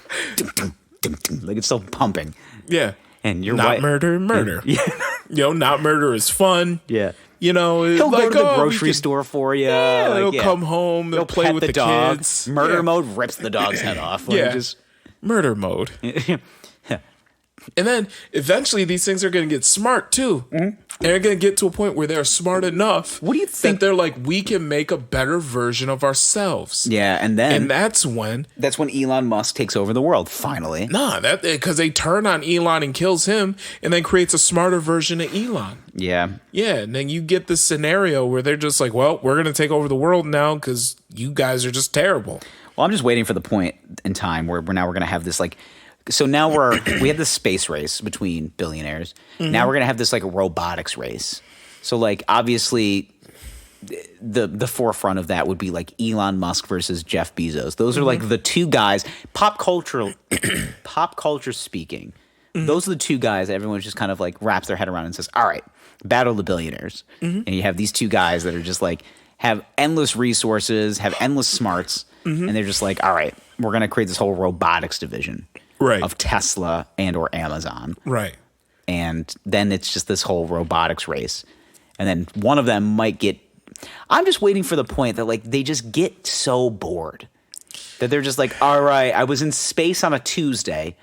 like it's still pumping. Yeah. And you're not murder and murder. Yeah. Not murder is fun. Yeah. He'll go to the grocery store for you. Yeah, he'll come home. He'll play with the dog. kids. Murder mode rips the dog's head off. Murder mode. And then eventually these things are going to get smart too. Mm-hmm. They're going to get to a point where they're smart enough. What do you think? That they're like, we can make a better version of ourselves. Yeah, and that's when Elon Musk takes over the world. Finally, because they turn on Elon and kills him, and then creates a smarter version of Elon. Yeah, and then you get this scenario where they're just like, well, we're going to take over the world now because you guys are just terrible. Well, I'm just waiting for the point in time where we're going to have this like. So now we have this space race between billionaires. Mm-hmm. Now we're gonna have this like a robotics race. So like obviously the forefront of that would be like Elon Musk versus Jeff Bezos. Those are like the two guys, pop culture speaking. Mm-hmm. Those are the two guys that everyone just kind of like wraps their head around and says, all right, battle of the billionaires. Mm-hmm. And you have these two guys that are just like have endless resources, have endless smarts, and they're just like, all right, we're gonna create this whole robotics division. Right. Of Tesla and or Amazon. Right. And then it's just this whole robotics race. And then one of them might get – I'm just waiting for the point that like they just get so bored that they're just like, all right, I was in space on a Tuesday,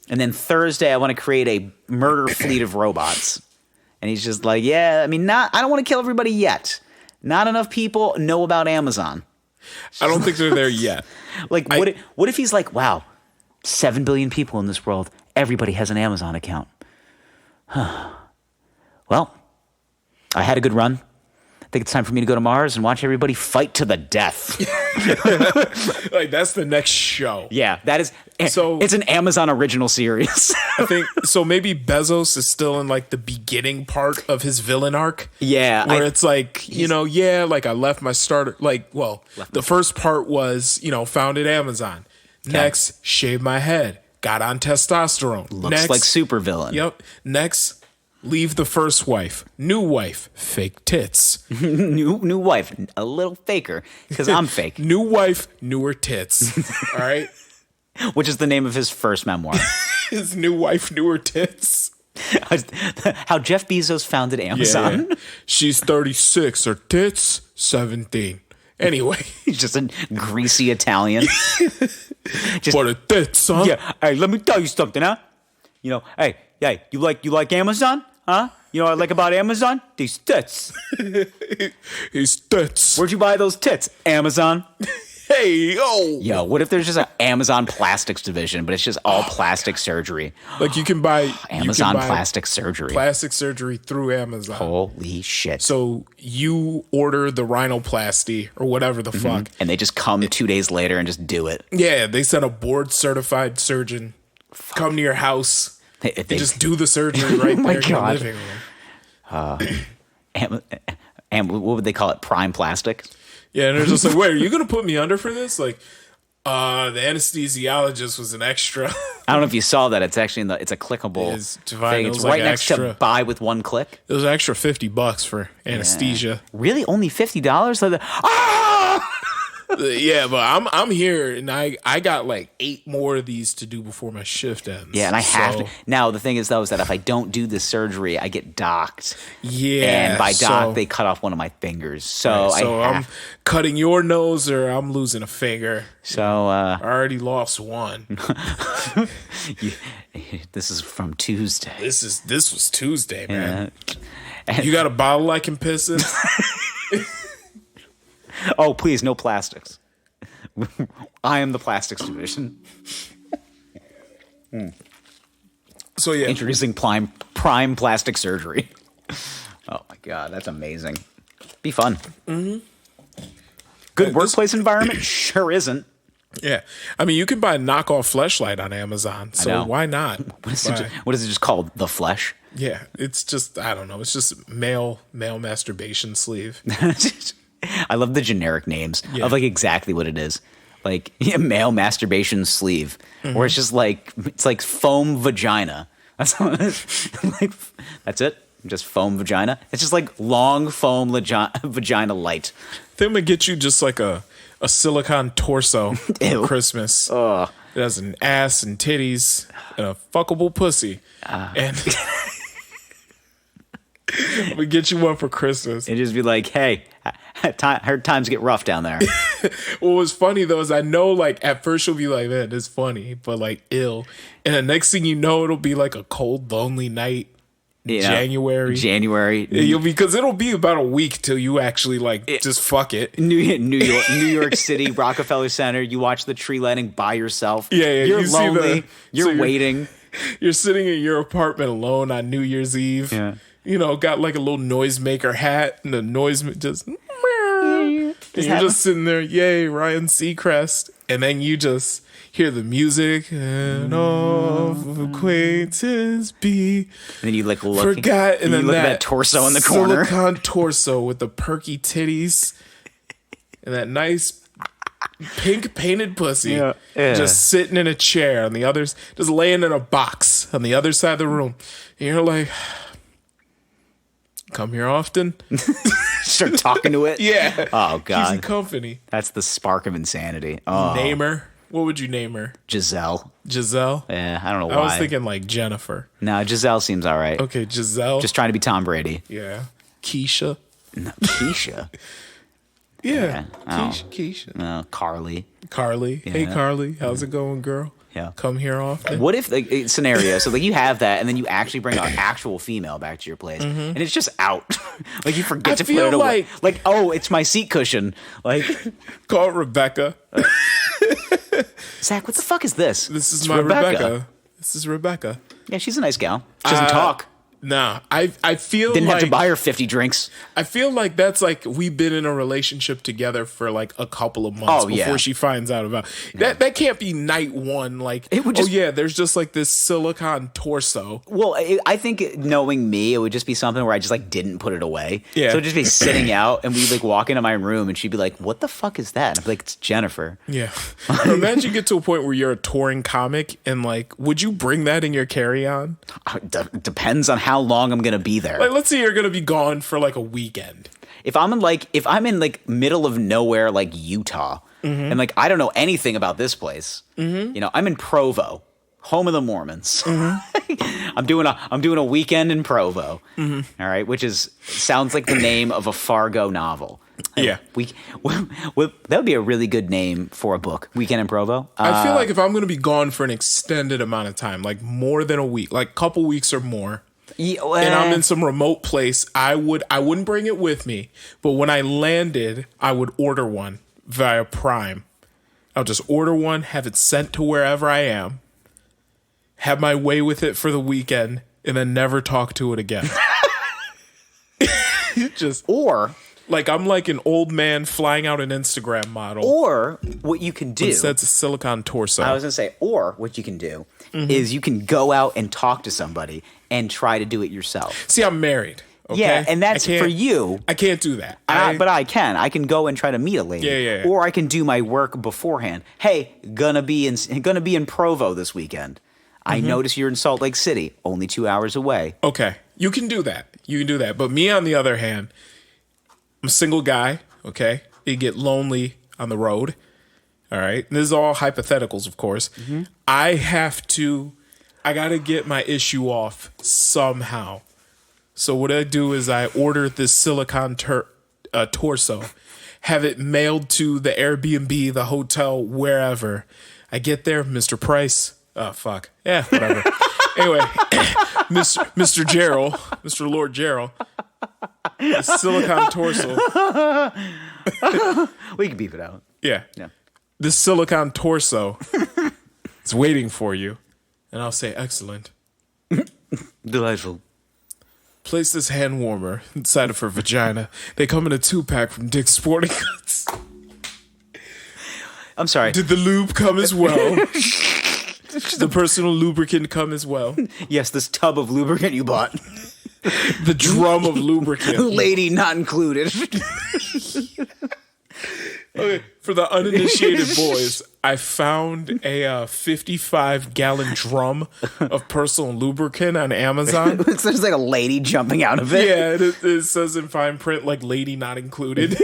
and then Thursday I want to create a murder fleet of robots. And he's just like, yeah, I mean, I don't want to kill everybody yet. Not enough people know about Amazon. I don't think they're there yet. Like what if he's like, wow – 7 billion people in this world. Everybody has an Amazon account. Well, I had a good run. think it's time for me to go to Mars and watch everybody fight to the death. Like, that's the next show. Yeah, that is. So it's an Amazon original series. I think so. Maybe Bezos is still in like the beginning part of his villain arc. Yeah, where it's like, like I left my starter. Like, well, the first part was, founded Amazon. Okay. Next, shaved my head, got on testosterone. Looks Next, like supervillain. Yep. Next, leave the first wife. New wife, fake tits. new wife, a little faker because I'm fake. New wife, newer tits. All right. Which is the name of his first memoir. His new wife, newer tits. How Jeff Bezos founded Amazon. Yeah. She's 36. Her tits, 17. Anyway. He's just a greasy Italian. For the tits, huh? Yeah. Hey, let me tell you something, huh? Hey, you like Amazon? Huh? You know what I like about Amazon? These tits. His tits. Where'd you buy those tits? Amazon. Hey, yo. Yo, what if there's just an Amazon plastics division, but it's just all plastic surgery? Like you can buy Amazon plastic surgery. Plastic surgery through Amazon. Holy shit. So you order the rhinoplasty or whatever the fuck. And they just come 2 days later and just do it. Yeah, they send a board certified surgeon come to your house. They just do the surgery right there in your living room. And what would they call it? Prime plastic? Yeah, and they're just like, wait, are you going to put me under for this? Like, the anesthesiologist was an extra. I don't know if you saw that. It's actually it's a clickable thing. It's right next to buy with one click. It was an extra $50 for anesthesia. Yeah. Really? Only $50? Yeah, but I'm here, and I got like 8 more of these to do before my shift ends. Yeah, and I have to. Now, the thing is, though, is that if I don't do this surgery, I get docked. Yeah. And by docked, they cut off one of my fingers. So, I'm cutting your nose or I'm losing a finger. So, I already lost one. This is from Tuesday. This was Tuesday, man. Yeah. You got a bottle I can piss in? Oh, please, no plastics. I am the plastics division. So, yeah. Introducing prime plastic surgery. Oh, my God. That's amazing. Be fun. Mm-hmm. Good workplace environment? Sure isn't. Yeah. I mean, you can buy a knockoff Fleshlight on Amazon. So why not? What is it just called? The Flesh? Yeah. It's just, I don't know. It's just male masturbation sleeve. I love the generic names of like exactly what it is. Like male masturbation sleeve, where it's just like it's like foam vagina. That's that's it. Just foam vagina. It's just like long foam vagina light. I think I'm gonna get you just like a silicone torso for Christmas. It has an ass and titties and a fuckable pussy. And we get you one for Christmas. And just be like, hey, heard times get rough down there. What was funny though is I know like at first you'll be like, man, it's funny, but like ill. And the next thing you know, it'll be like a cold, lonely night. January. Because it'll be about a week till you actually just fuck it. New York City, Rockefeller Center. You watch the tree lighting by yourself. Yeah. You're lonely. You're waiting. You're sitting in your apartment alone on New Year's Eve. Yeah. Got like a little noisemaker hat, and the noise just. And you're just sitting there, yay, Ryan Seacrest, and then you just hear the music and of acquaintance be. And then you like look, forgot, and then you look at that torso in the corner, silicone torso with the perky titties, and that nice pink painted pussy, just sitting in a chair on the others, just laying in a box on the other side of the room, and you're like. Come here often. Start talking to it. Yeah. Oh God. Keeps you company. That's the spark of insanity. Oh. Name her. What would you name her? Giselle. Yeah, I don't know why. I was thinking like Jennifer. No, Giselle seems all right. Okay, Giselle. Just trying to be Tom Brady. Yeah. Keisha. No, Keisha. Yeah. Keisha. No, Carly. Yeah. Hey, Carly. How's it going, girl? Yeah. Come here often. What if scenario? So you have that, and then you actually bring an actual female back to your place, and it's just out. You forget to put it away. Oh, it's my seat cushion. Call it Rebecca. Zach, what the fuck is this? This is my Rebecca. This is Rebecca. Yeah, she's a nice gal. She doesn't talk. Nah, I feel Didn't like have to buy her 50 drinks. I feel like that's like we've been in a relationship together for like a couple of months before she finds out about that. That can't be night one. Like, It would just, there's just like this silicone torso. Well, I think knowing me, it would just be something where I just like didn't put it away. Yeah. So it'd just be sitting out, and we'd like walk into my room, and she'd be like, "What the fuck is that?" And I'd be like, "It's Jennifer." Yeah. Imagine you get to a point where you're a touring comic, and like, would you bring that in your carry-on? Depends on how long I'm gonna be there. Like, let's say you're gonna be gone for like a weekend. If I'm in like middle of nowhere, like Utah, and like I don't know anything about this place, you know, I'm in Provo, home of the Mormons. I'm doing a weekend in Provo. All right, which sounds like the name of a Fargo novel. Yeah, that would be a really good name for a book. Weekend in Provo. I feel like if I'm gonna be gone for an extended amount of time, like more than a week, like couple weeks or more. Yeah, and I'm in some remote place, I wouldn't bring it with me, but when I landed, I would order one via Prime. I'll just order one, have it sent to wherever I am, have my way with it for the weekend, and then never talk to it again. Or like I'm like an old man flying out an Instagram model. Or what you can do, instead it's a silicone torso. I was gonna say, or what you can do is you can go out and talk to somebody and try to do it yourself. See, I'm married. Okay? Yeah, and that's for you. I can't do that. But I can. I can go and try to meet a lady. Yeah. Or I can do my work beforehand. Hey, gonna be in Provo this weekend. I notice you're in Salt Lake City, only 2 hours away. Okay, you can do that. But me, on the other hand, I'm a single guy. Okay, you get lonely on the road. All right, and this is all hypotheticals, of course. I gotta get my issue off somehow. So what I do is I order this silicone torso, have it mailed to the Airbnb, the hotel, wherever. I get there, Mr. Price. Oh, fuck. Yeah, whatever. Anyway, Mr. Gerald, Mr. Lord Gerald, the silicone torso. We can beep it out. Yeah. This silicone torso is waiting for you. And I'll say, excellent. Delightful. Place this hand warmer inside of her vagina. They come in a 2-pack from Dick's Sporting Goods. I'm sorry. Did the lube come as well? The personal lubricant come as well? Yes, this tub of lubricant you bought. The drum of lubricant. Lady not included. Okay, for the uninitiated boys, I found a 55-gallon drum of personal lubricant on Amazon. It looks like a lady jumping out of it. Yeah, it says in fine print, like, lady not included.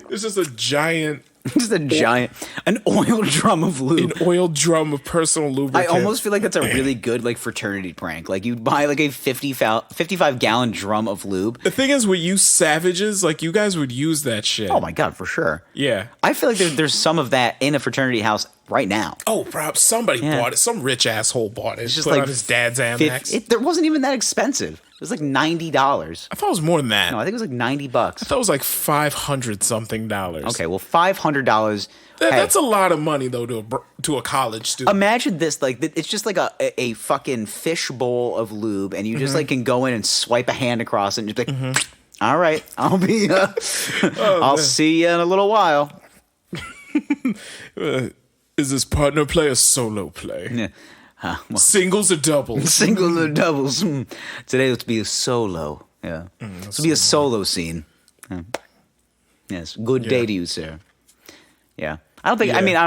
It's just a giant... an oil drum of lube. An oil drum of personal lubricant. I almost feel like that's a really good like fraternity prank. Like you buy like a 55-gallon drum of lube. The thing is, with you savages, like you guys would use that shit. Oh my God, for sure. Yeah. I feel like there's some of that in a fraternity house right now. Oh, perhaps somebody bought it. Some rich asshole bought it. It's just put like on his dad's Amex. There wasn't even that expensive. It was like $90. I thought it was more than that. No, I think it was like $90. I thought it was like $500-something. Okay, well, $500. That's a lot of money though to a college student. Imagine this, like it's just like a fucking fish bowl of lube, and you just like can go in and swipe a hand across it and just be like, all right, I'll be, I'll see you in a little while. Is this partner play or solo play? Yeah. Singles or doubles? Singles or doubles. Today let's be a solo. Yeah, this will be a solo scene. Yes, good day to you, sir. Yeah. I don't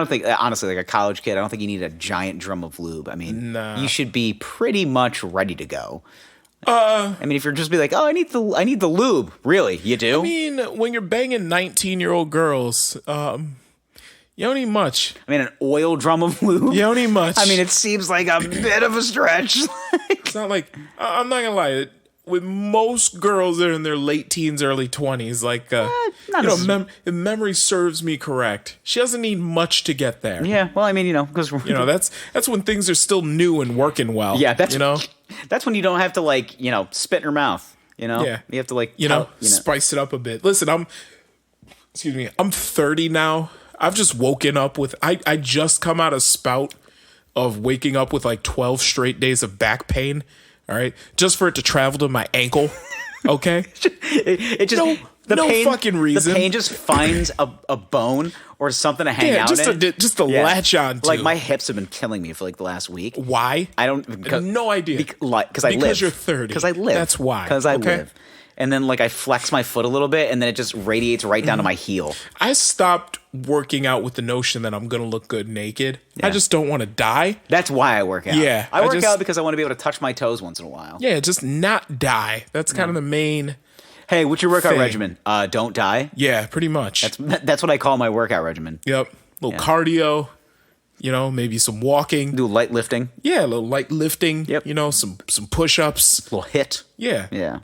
think, honestly, like a college kid, I don't think you need a giant drum of lube. I mean, you should be pretty much ready to go. I mean, if you're just be like, oh, I need the lube. Really? You do? I mean, when you're banging 19-year-old girls, you don't need much. I mean, an oil drum of lube? You don't need much. I mean, it seems like a bit of a stretch. It's not like, I'm not gonna lie, with most girls that are in their late teens, early 20s, like, if memory serves me correct, she doesn't need much to get there. Yeah, well, I mean, because that's when things are still new and working well. Yeah, that's when you don't have to like, spit in her mouth. Yeah, you have to like, spice it up a bit. Listen, I'm 30 now. I've just woken up with I just come out of Spout of waking up with like 12 straight days of back pain, all right, just for it to travel to my ankle, okay? It just no fucking reason. The pain just finds a bone or something to hang out just in. just to latch on to. Like my hips have been killing me for like the last week. Why? I don't. No idea. Because I live. Because you're 30. Because I live. That's why. Because I live. And then like I flex my foot a little bit, and then it just radiates right down to my heel. I stopped working out with the notion that I'm gonna look good naked. Yeah. I just don't want to die. That's why I work out. Yeah, I work out because I want to be able to touch my toes once in a while. Yeah, just not die. That's kind of the main. Hey, what's your workout thing. regimen? Don't die. Yeah, pretty much. That's what I call my workout regimen. Yep. A little cardio. Maybe some walking. Do light lifting. Yeah, a little light lifting. Yep. Some push-ups. A little hit. Yeah. Yeah.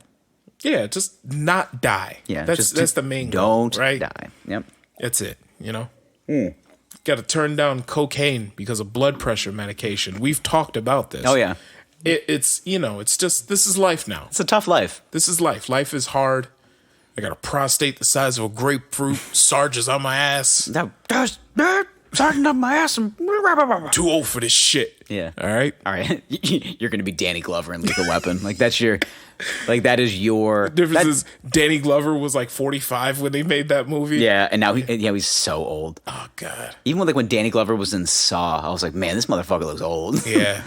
Yeah, just not die. Yeah. That's the main goal, Don't right? die. Yep. That's it, Got to turn down cocaine because of blood pressure medication. We've talked about this. Oh, yeah. It's just, this is life now. It's a tough life. This is life. Life is hard. I got a prostate the size of a grapefruit. Sarge is on my ass. That's Sergeant up my ass. Too old for this shit. Yeah. All right. You're going to be Danny Glover in Lethal Weapon. Like that is your. The difference is Danny Glover was like 45 when they made that movie. Yeah, and now he's so old. Oh God. Even when Danny Glover was in Saw, I was like, man, this motherfucker looks old. Yeah.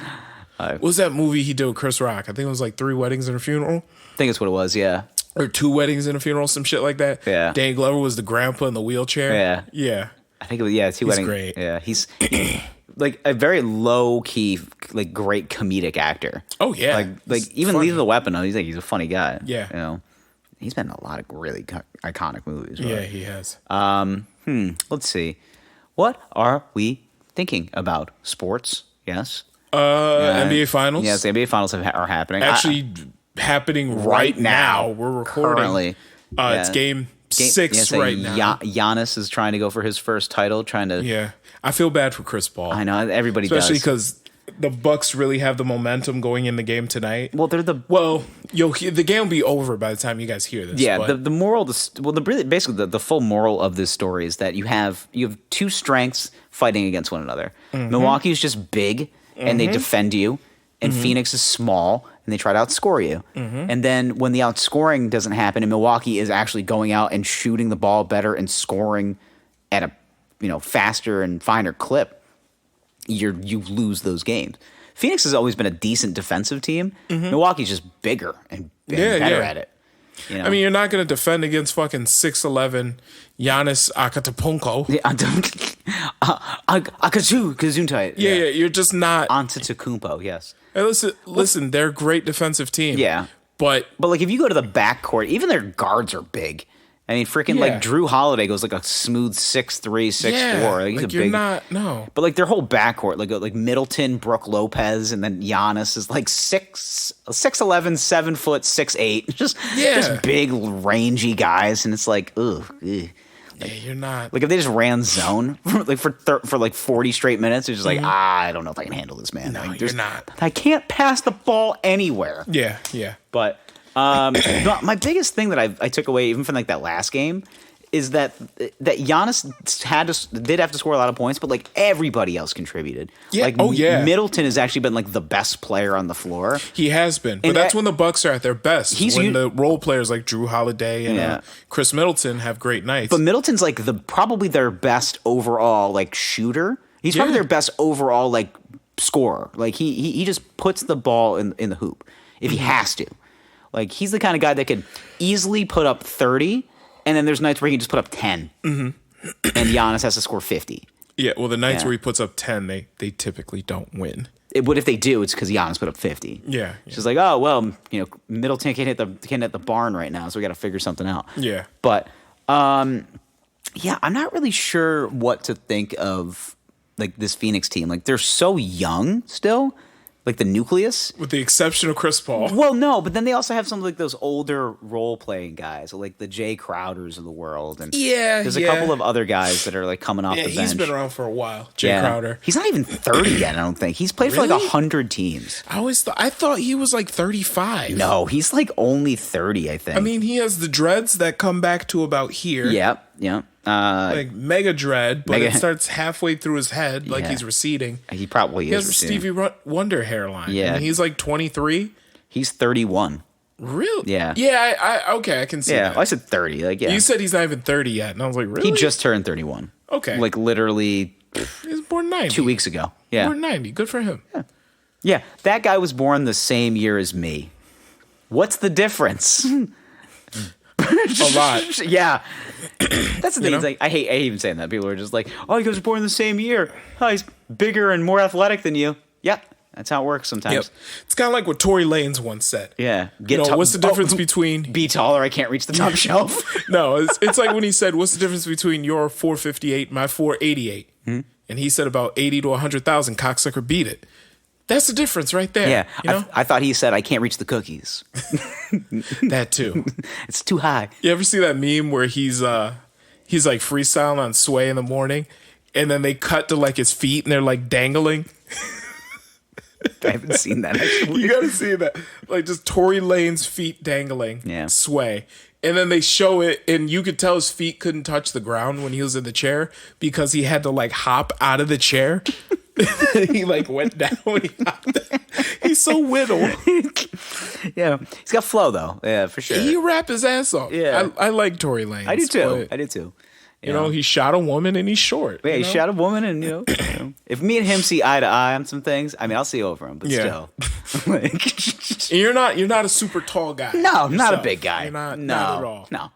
What was that movie he did with Chris Rock? I think it was like 3 Weddings and a Funeral. I think that's what it was. Yeah. Or 2 Weddings and a Funeral, some shit like that. Yeah. Danny Glover was the grandpa in the wheelchair. Yeah. Yeah. I think it was 2 Weddings. Great. Yeah, he's like a very low key, like great comedic actor. Oh yeah, like even Lethal Weapon. He's a funny guy. Yeah, he's been in a lot of really iconic movies. Right? Yeah, he has. Let's see, what are we thinking about? Sports? Yes. NBA Finals. Yes, the NBA Finals are happening. Actually, happening right now. We're recording. Currently, it's game 6 right now. Giannis is trying to go for his first title. Yeah, I feel bad for Chris Paul. I know everybody especially does. because the Bucks really have the momentum going in the game tonight. Well, the game will be over by the time you guys hear this. Yeah, but. the moral, basically the full moral of this story is that you have 2 strengths fighting against one another. Mm-hmm. Milwaukee is just big and they defend you, and Phoenix is small and they try to outscore you. Mm-hmm. And then when the outscoring doesn't happen and Milwaukee is actually going out and shooting the ball better and scoring at a faster and finer clip, you lose those games. Phoenix has always been a decent defensive team. Mm-hmm. Milwaukee's just bigger and better at it. I mean, you're not going to defend against fucking 6'11" Giannis Antetokounmpo. Gesundheit. Yeah, you're just not. Antetokounmpo, yes. Hey, listen, they're a great defensive team. Yeah. But like if you go to the backcourt, even their guards are big. I mean, freaking like Drew Holiday goes like a smooth 6'3", 6'4". He's a big. No. But like their whole backcourt, like Middleton, Brook Lopez, and then Giannis is like 6'11", 7 foot, 6'8". Just big, rangy guys, and it's like, ugh. Yeah, you're not. Like if they just ran zone for like 40 straight minutes, it's just like, I don't know if I can handle this, man. No, like, you're not. I can't pass the ball anywhere. Yeah. But my biggest thing that I took away even from like that last game is that Giannis did have to score a lot of points, but like everybody else contributed. Yeah. Like, Middleton has actually been like the best player on the floor. He has been, but that's when the Bucks are at their best. When the role players like Drew Holiday and Chris Middleton have great nights. But Middleton's like probably their best overall like shooter. He's probably their best overall like scorer. Like he just puts the ball in the hoop if he has to. Like he's the kind of guy that could easily put up 30. And then there's nights where he can just put up 10. Mm-hmm. And Giannis has to score 50. Yeah, well, the nights where he puts up 10, they typically don't win. But if they do, it's because Giannis put up 50. Yeah. It's just like, oh, well, Middleton can't hit the barn right now, so we got to figure something out. Yeah. But, I'm not really sure what to think of, like, this Phoenix team. Like, they're so young still. Like the nucleus, with the exception of Chris Paul. Well, no, but then they also have some like those older role playing guys, like the Jay Crowders of the world, and there's a couple of other guys that are like coming off the bench. He's been around for a while. Jay Crowder. He's not even 30 yet. I don't think he's played for like 100 teams. I thought he was like 35. No, he's like only 30. I think. I mean, he has the dreads that come back to about here. Yeah. like mega dread, but mega- it starts halfway through his head, like Yeah. he's receding. He probably He is has a receding. Stevie Wonder hairline. Yeah. And he's like 23. He's 31. Really? Yeah. Yeah, I can see Yeah, that. well, I said 30. Like, yeah. You said he's not even 30 yet, and I was like, really? He just turned 31. Okay. Like, literally He was born 90. 2 weeks ago. Yeah. Born 90. Good for him. Yeah, that guy was born the same year as me. What's the difference? A lot. Yeah. That's the thing. know? It's like, I hate even saying that. People are just like, oh, he was born the same year. Oh, he's bigger and more athletic than you. Yep. That's how it works sometimes. Yep. It's kind of like what Tory Lanez once said. Yeah. What's the difference between... Be taller, I can't reach the top shelf. No, it's like when he said, what's the difference between your 458 and my 488? And he said about 80 to 100,000, cocksucker, beat it. That's the difference right there. Yeah. You know? I thought he said, I can't reach the cookies. That too. It's too high. You ever see that meme where he's like freestyling on Sway in the morning, and then they cut to like his feet and they're like dangling? I haven't seen that, actually. You gotta see that. Like just Tory Lane's feet dangling. Yeah. Sway. And then they show it, and you could tell his feet couldn't touch the ground when he was in the chair because he had to like hop out of the chair. He like went down when he hopped. He's so whittle. Yeah. He's got flow, though. Yeah, for sure. He rap his ass off. Yeah. I like Tory Lanez. I do too. but, I do too. You know, he shot a woman and he's short. Yeah, you he know? shot a woman, and if me and him see eye to eye on some things, I mean, I'll see over him, but Yeah. still, like, And you're not a super tall guy. no, not a yourself. big guy. You're not at all. No,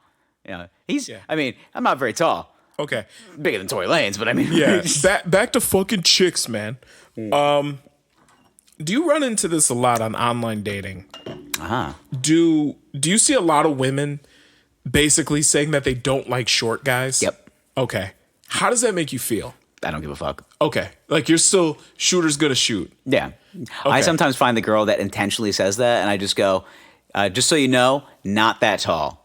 yeah, he's. Yeah. I mean, I'm not very tall, Okay. bigger than Tory Lanez, but I mean, Yeah. back to fucking chicks, man. Do you run into this a lot on online dating? Do you see a lot of women basically saying that they don't like short guys? Yep. Okay. How does that make you feel? I don't give a fuck. Okay. Like you're still shooter's gonna shoot. Yeah, I Okay. sometimes find the girl that intentionally says that, and I just go, just so you know, not that tall.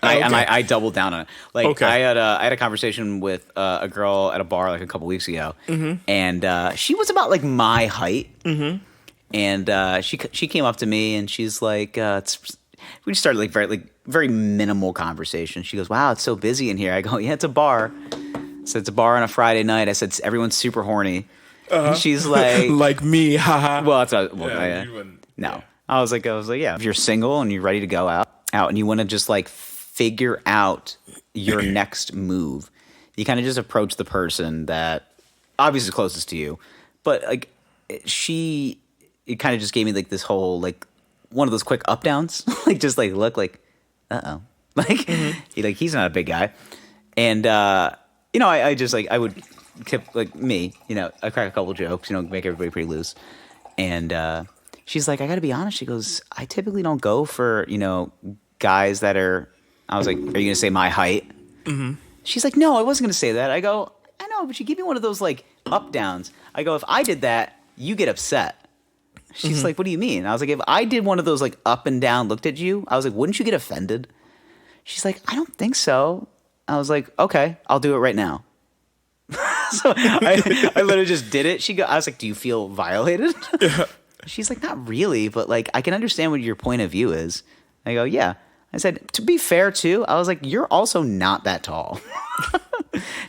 I double down on it. Like Okay. I had a conversation with a girl at a bar like a couple weeks ago, and she was about like my height, and she came up to me and she's like, we just started like very minimal conversation. She goes, "Wow, it's so busy in here." I go, "Yeah, it's a bar." I said, "It's a bar on a Friday night." I said, "Everyone's super horny." And she's like, Like me, haha. "Well, that's what, Yeah, you wouldn't- no." yeah. I was like, yeah. If you're single and you're ready to go out, and you want to just like figure out your next move, you kind of just approach the person that obviously is closest to you, but like it kind of just gave me like this whole like one of those quick up downs, like just like look like, like he's not a big guy, and I just like I would keep like me, I crack a couple jokes, make everybody pretty loose, and she's like, I got to be honest. She goes, I typically don't go for guys that are. I was like, are you gonna say my height? She's like, no, I wasn't gonna say that. I go, I know, but you give me one of those like up downs. I go, if I did that, you get upset. She's like, what do you mean? I was like, if I did one of those like up and down, looked at you, I was like, wouldn't you get offended? She's like, I don't think so. I was like, okay, I'll do it right now. So I literally just did it. I was like, do you feel violated? Yeah. She's like, not really, but like I can understand what your point of view is. I go, yeah. I said, to be fair too, I was like, you're also not that tall.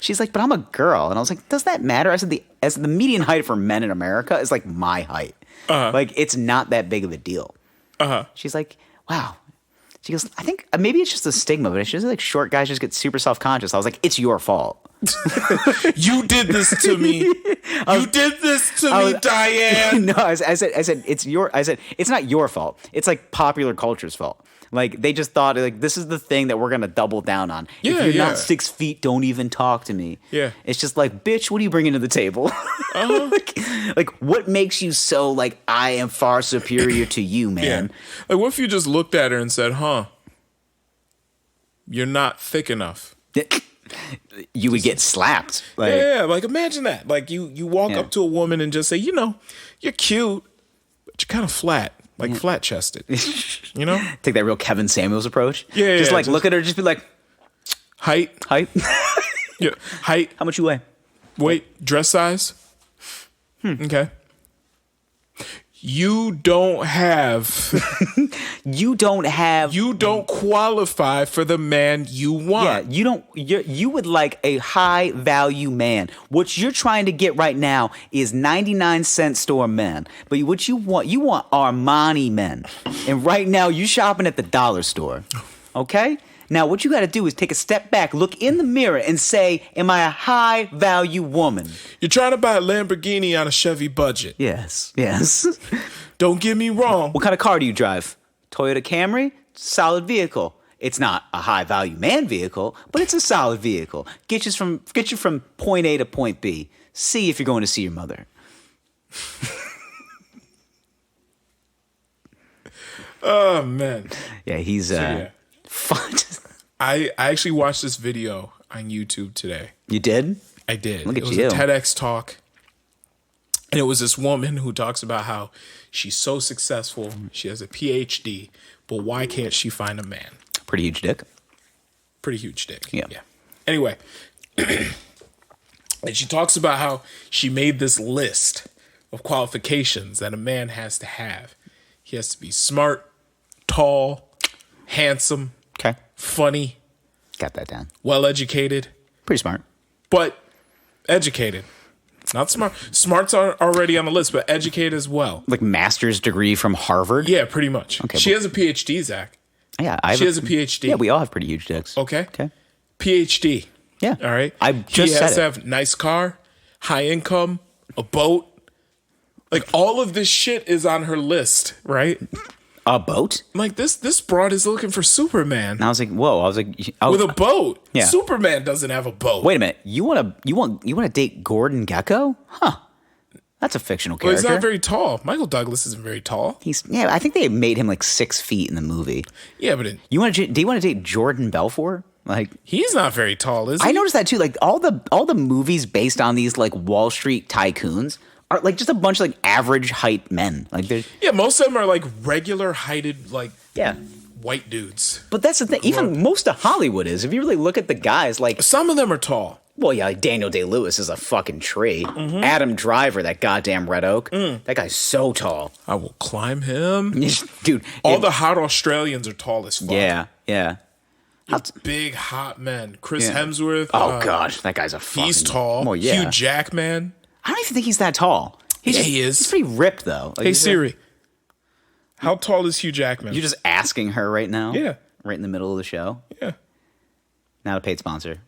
She's like, but I'm a girl. And I was like, does that matter? I said, the median height for men in America is like my height. Like it's not that big of a deal. She's like, wow. She goes, I think maybe it's just a stigma, but it's just like short guys just get super self-conscious. I was like, it's your fault. You did this to me. You did this to me, Diane. No, I said it's not your fault. It's like popular culture's fault. Like they just thought like this is the thing that we're gonna double down on. Yeah, if you're yeah. not 6 feet, don't even talk to me. Yeah. It's just like, bitch, what are you bringing to the table? like what makes you so like I am far superior to you, man? Yeah. Like what if you just looked at her and said, you're not thick enough. You would get slapped. Like, Yeah, like imagine that. Like you walk up to a woman and just say, you're cute, but you're kind of flat. Like flat chested. take that real Kevin Samuels approach. Yeah, Just yeah, like look at her, just be like, Height. Yeah. Height. how much you weigh? Weight. Dress size. Okay. You don't have. You don't qualify for the man you want. Yeah, you don't. You would like a high value man. What you're trying to get right now is 99-cent store men. But what you want Armani men. And right now you're shopping at the dollar store. Okay? Now what you got to do is take a step back, look in the mirror, and say, "Am I a high value woman?" You're trying to buy a Lamborghini on a Chevy budget. Yes. Don't get me wrong. What kind of car do you drive? Toyota Camry? Solid vehicle. It's not a high value man vehicle, but it's a solid vehicle. Get you from point A to point B. See if you're going to see your mother. Oh man. Yeah, he's fun. I actually watched this video on YouTube today. You did? I did. Look at it was you. a TEDx talk. And it was this woman who talks about how she's so successful. She has a PhD, but why can't she find a man? Pretty huge dick. Pretty huge dick. Yeah. Anyway, and she talks about how she made this list of qualifications that a man has to have. He has to be smart, tall, handsome, Okay. funny, Got that down. well-educated, Pretty smart. but educated. Not smart. Smarts are already on the list, but educated as well. Like master's degree from Harvard? Yeah, pretty much. Okay, she has a PhD, Zach. Yeah. She has a PhD. Yeah, we all have pretty huge dicks. Okay. Okay. PhD. Yeah. All right. I just He has said to it. have nice car, high income, a boat. Like all of this shit is on her list, right? A boat? Like this broad is looking for Superman And I was like, whoa. I was like, oh, with a boat. Yeah. Superman doesn't have a boat. wait a minute. You want to date Gordon Gekko? Huh. That's a fictional Well, he's character. not very tall. Michael Douglas isn't very tall. I think they made him like 6 feet in the movie. Yeah, but Do you want to date Jordan Belfort? Like, he's not very tall, is he? I noticed that too. Like all the movies based on these like Wall Street tycoons are like just a bunch of like average height men. Like they're Yeah, most of them are like regular heighted, like yeah. white dudes. But that's the thing. Even most of Hollywood is. If you really look at the guys, like Some of them are tall. well, yeah, like Daniel Day-Lewis is a fucking tree. Adam Driver, that goddamn red oak, that guy's so tall, I will climb him. dude. All the hot Australians are tall as fuck. yeah. Big hot men. Chris Yeah. Hemsworth. Oh gosh, that guy's a fucking. He's tall. Oh yeah. Hugh Jackman. I don't even think he's that tall. Yeah, he is. He's pretty ripped though. Like, Hey he's Siri, how tall is Hugh Jackman? You're just asking her right now. Yeah. Right in the middle of the show. Yeah. Not a paid sponsor.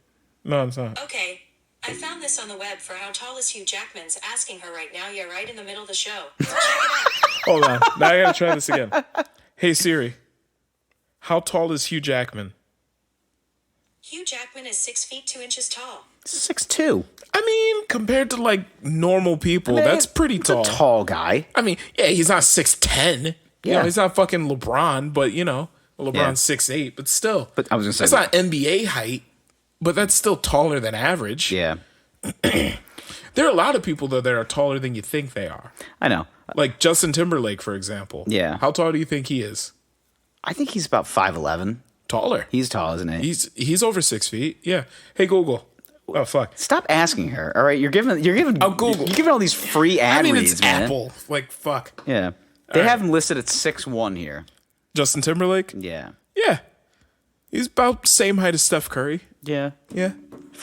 No, I'm not. Okay, I found this on the web for how tall is Hugh Jackman's asking her right now. Yeah, right in the middle of the show. Check it out. Hold on. Now I gotta try this again. Hey Siri, how tall is Hugh Jackman? Hugh Jackman is 6 feet 2 inches tall. 6'2". I mean, compared to like normal people, that's pretty He's tall. a tall guy. I mean, yeah, he's not 6'10". You Yeah. know, he's not fucking LeBron, but you know, LeBron's Yeah. 6'8", but still. But I was gonna say that's not NBA height, but that's still taller than average. Yeah. There are a lot of people though that are taller than you think they are. I know. Like Justin Timberlake, for example. Yeah. How tall do you think he is? I think he's about 5'11". Taller. He's tall, isn't he? He's over 6 feet. Yeah. Hey Google. Oh fuck. Stop asking her. All right, you're giving I'll Google. You're giving all these free ad I mean, reads, it's man. Apple. Like fuck. Yeah. They right. have him listed at 6'1" here. Justin Timberlake. Yeah. Yeah. He's about the same height as Steph Curry. Yeah. Yeah.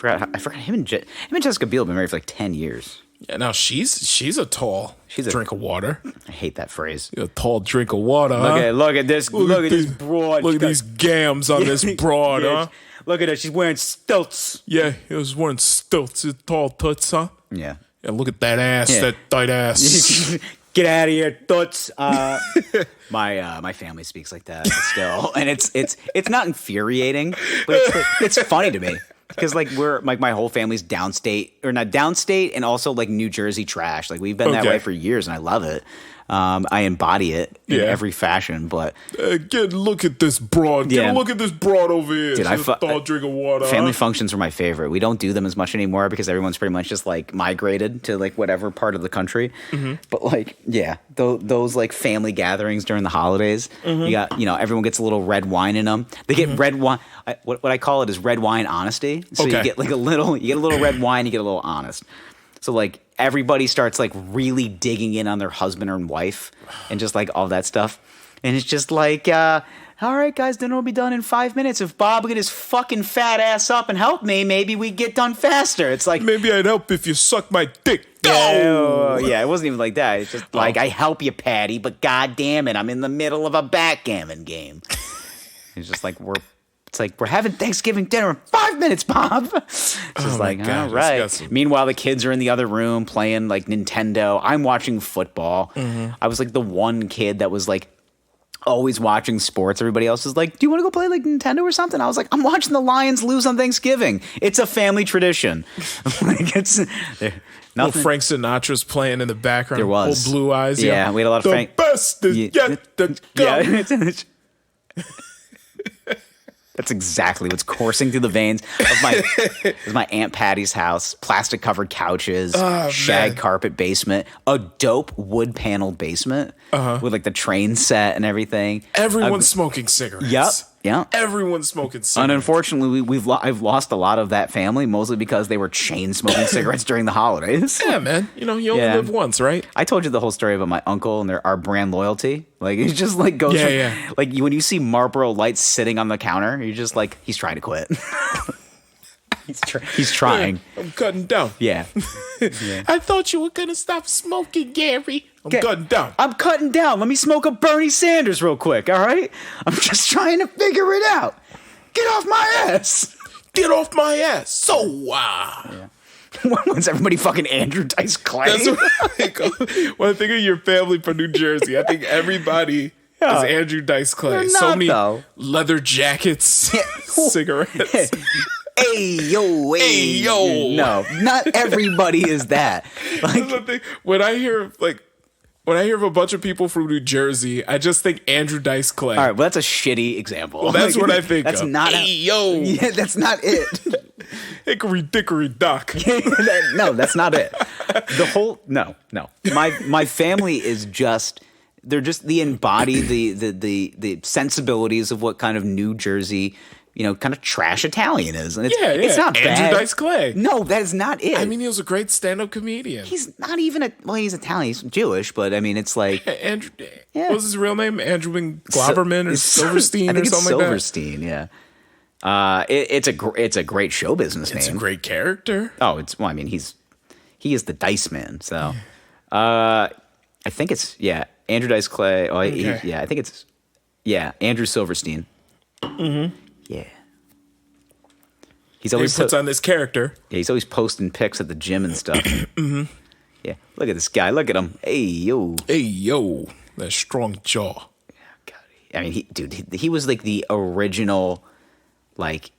I forgot him and Jessica Biel have been married for like 10 years. Yeah. Now she's a tall drink of water. I hate that phrase. A tall drink of water. Huh? Look at this. Look at this these- broad. Look at these gams on this broad, Yeah, huh? Look at her. She's wearing stilts. Yeah, he was wearing stilts, his tall toots, huh? Yeah. Yeah, look at that ass, Yeah. that tight ass. Get out of here, toots. My family speaks like that still, and it's not infuriating, but it's funny to me because like we're like my whole family's downstate or not downstate, and also like New Jersey trash. Like we've been that Okay. way for years, and I love it. I embody it in Yeah. every fashion, but Look at this broad. Get Yeah. a look at this broad over here. Dude, She's a tall drink of water. family huh? functions are my favorite. We don't do them as much anymore because everyone's pretty much just like migrated to like whatever part of the country. But like, yeah, those like family gatherings during the holidays, you got, everyone gets a little red wine in them. They get red wine. What I call it is red wine honesty. So you Okay. get like you get a little red wine, you get a little honest. So like everybody starts like really digging in on their husband and wife and just like all that stuff. And it's just like, all right, guys, dinner will be done in 5 minutes. If Bob would get his fucking fat ass up and help me, maybe we'd get done faster. It's like, maybe I'd help if you suck my dick. Yeah, it wasn't even like that. It's just like, I help you, Patty, but god damn it, I'm in the middle of a backgammon game. It's just like, we're having Thanksgiving dinner in 5 minutes, Bob. It's just like, God, all right. disgusting. Meanwhile, the kids are in the other room playing like Nintendo. I'm watching football. I was like the one kid that was like always watching sports. Everybody else is like, do you want to go play like Nintendo or something? I was like, I'm watching the Lions lose on Thanksgiving. It's a family tradition. Like it's Nothing. Frank Sinatra's playing in the background. There was. Old Blue Eyes. Yeah, we had a lot of the Frank. Best is yet to come. Yeah. That's exactly what's coursing through the veins of my Aunt Patty's house. Plastic covered couches, shag carpet basement, a dope wood paneled basement with like the train set and everything. Everyone's smoking cigarettes. Yep. Everyone's smoking cigarettes. And unfortunately, I've lost a lot of that family, mostly because they were chain smoking cigarettes during the holidays. Yeah, man. You know, you only live once, right? I told you the whole story about my uncle and our brand loyalty. Like, it just like goes from, like when you see Marlboro Lights sitting on the counter, you're just like, he's trying to quit. He's trying. Yeah, I'm cutting down. Yeah. I thought you were going to stop smoking, Gary. I'm cutting down. I'm cutting down. Let me smoke a Bernie Sanders real quick, all right? I'm just trying to figure it out. Get off my ass. Get off my ass. So, When's everybody fucking Andrew Dice Clay? That's what I think of. When I think of your family from New Jersey, I think everybody is Andrew Dice Clay. So many leather jackets, cigarettes. Hey yo. No, not everybody is that. Like, that's the thing. When I hear of a bunch of people from New Jersey, I just think Andrew Dice Clay. All right, well, that's a shitty example. Well, that's what I think that's of. Not yeah, that's not it. Hickory dickory dock. No, that's not it. No. My family is just, they're just the the sensibilities of what kind of New Jersey, kind of trash Italian is. And it's not bad. Andrew Dice Clay. No, that is not it. I mean, he was a great stand-up comedian. He's not even he's Italian. He's Jewish, but I mean, it's like Andrew. Yeah. What was his real name? Andrew Gloverman or Silverstein I think or something like that. Silverstein, yeah. It's a great show business name. It's a great character. Oh, he is the Dice Man. So, I think it's Andrew Dice Clay. Oh, okay. I think it's Andrew Silverstein. Mm-hmm. Yeah. He puts on this character. Yeah, he's always posting pics at the gym and stuff. Mm-hmm. Yeah, look at this guy. Look at him. Hey yo, that strong jaw. God, I mean, he was like the original, like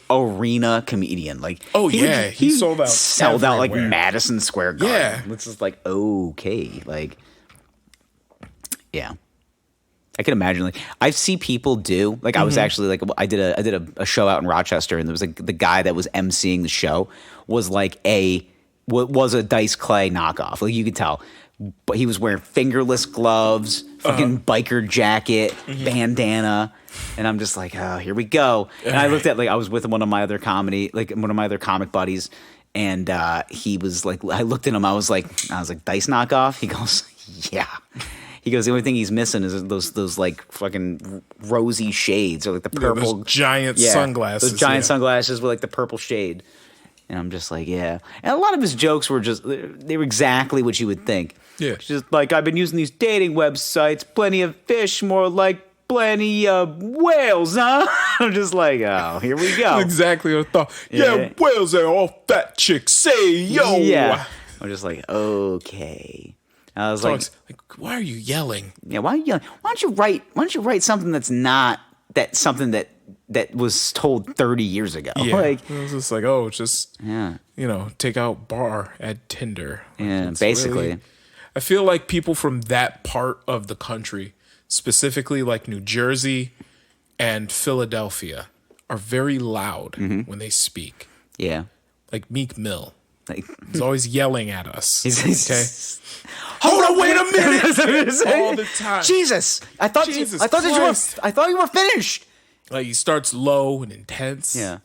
arena comedian. Like, he sold out like Madison Square Garden. Yeah, it's just like okay, like yeah. I can imagine, like, I see people do, like, I was actually, like, I did a show out in Rochester, and there was, like, the guy that was emceeing the show was, like, was a Dice Clay knockoff. Like, you could tell. But he was wearing fingerless gloves, fucking biker jacket, bandana, and I'm just like, oh, here we go. And I looked at, like, I was with one of my other comic buddies, and he was, like, I looked at him, I was like, Dice knockoff? He goes, yeah. He goes, the only thing he's missing is those like fucking rosy shades or like the purple those giant sunglasses. Those giant sunglasses with like the purple shade. And I'm just like, yeah. And a lot of his jokes were they were exactly what you would think. Yeah. Just like, I've been using these dating websites, plenty of fish, more like plenty of whales, huh? I'm just like, oh, here we go. Exactly what I thought. Yeah, whales are all fat chicks. Say yo. Yeah. I'm just like, okay. I was like, why are you yelling? Yeah, why are you yelling? Why don't you write something that's not something that was told 30 years ago? Yeah, like, it was just like, take out bar, add Tinder. Yeah, basically. Really, I feel like people from that part of the country, specifically like New Jersey and Philadelphia, are very loud when they speak. Yeah, like Meek Mill. Like, he's always yelling at us. Okay. Hold on, wait a minute! All the time. Jesus, I thought you were finished. Like, he starts low and intense. Yeah.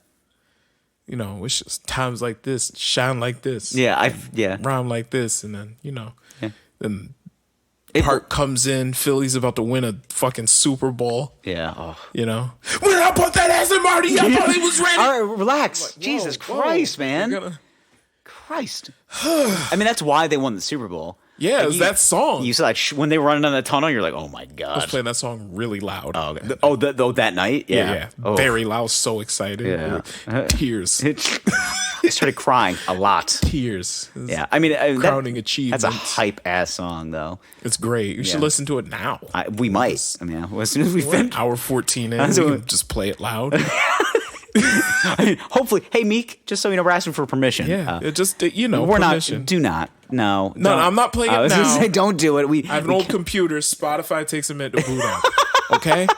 you know, it's just times like this, shine like this. Yeah, Rhyme like this, and then, you know, Yeah. then part comes in, Philly's about to win a fucking Super Bowl. Yeah. Oh. You know? When I put that ass in Marty, I thought he was ready. All right, relax. Like, Jesus whoa, Christ, man. Gonna... Christ. I mean, that's why they won the Super Bowl. Yeah, Like, it was that song. You saw that when they were running down the tunnel, you're like, oh my God. I was playing that song really loud. Oh, okay. That night? Yeah. Yeah. Oh. Very loud, so excited. Yeah. Tears. I started crying a lot. Tears. Yeah. I mean, crowning achievement. That's a hype ass song, though. It's great. You should listen to it now. We might. I mean, as soon as we We're finish. an hour 14 in. We can just play it loud. I mean, hopefully, hey Meek, just so you know, we're asking for permission. Yeah, it just we're permission. Do not. No, no, I'm not playing it now. I was gonna say, don't do it. I have an old computer. Spotify takes a minute to boot up. Okay,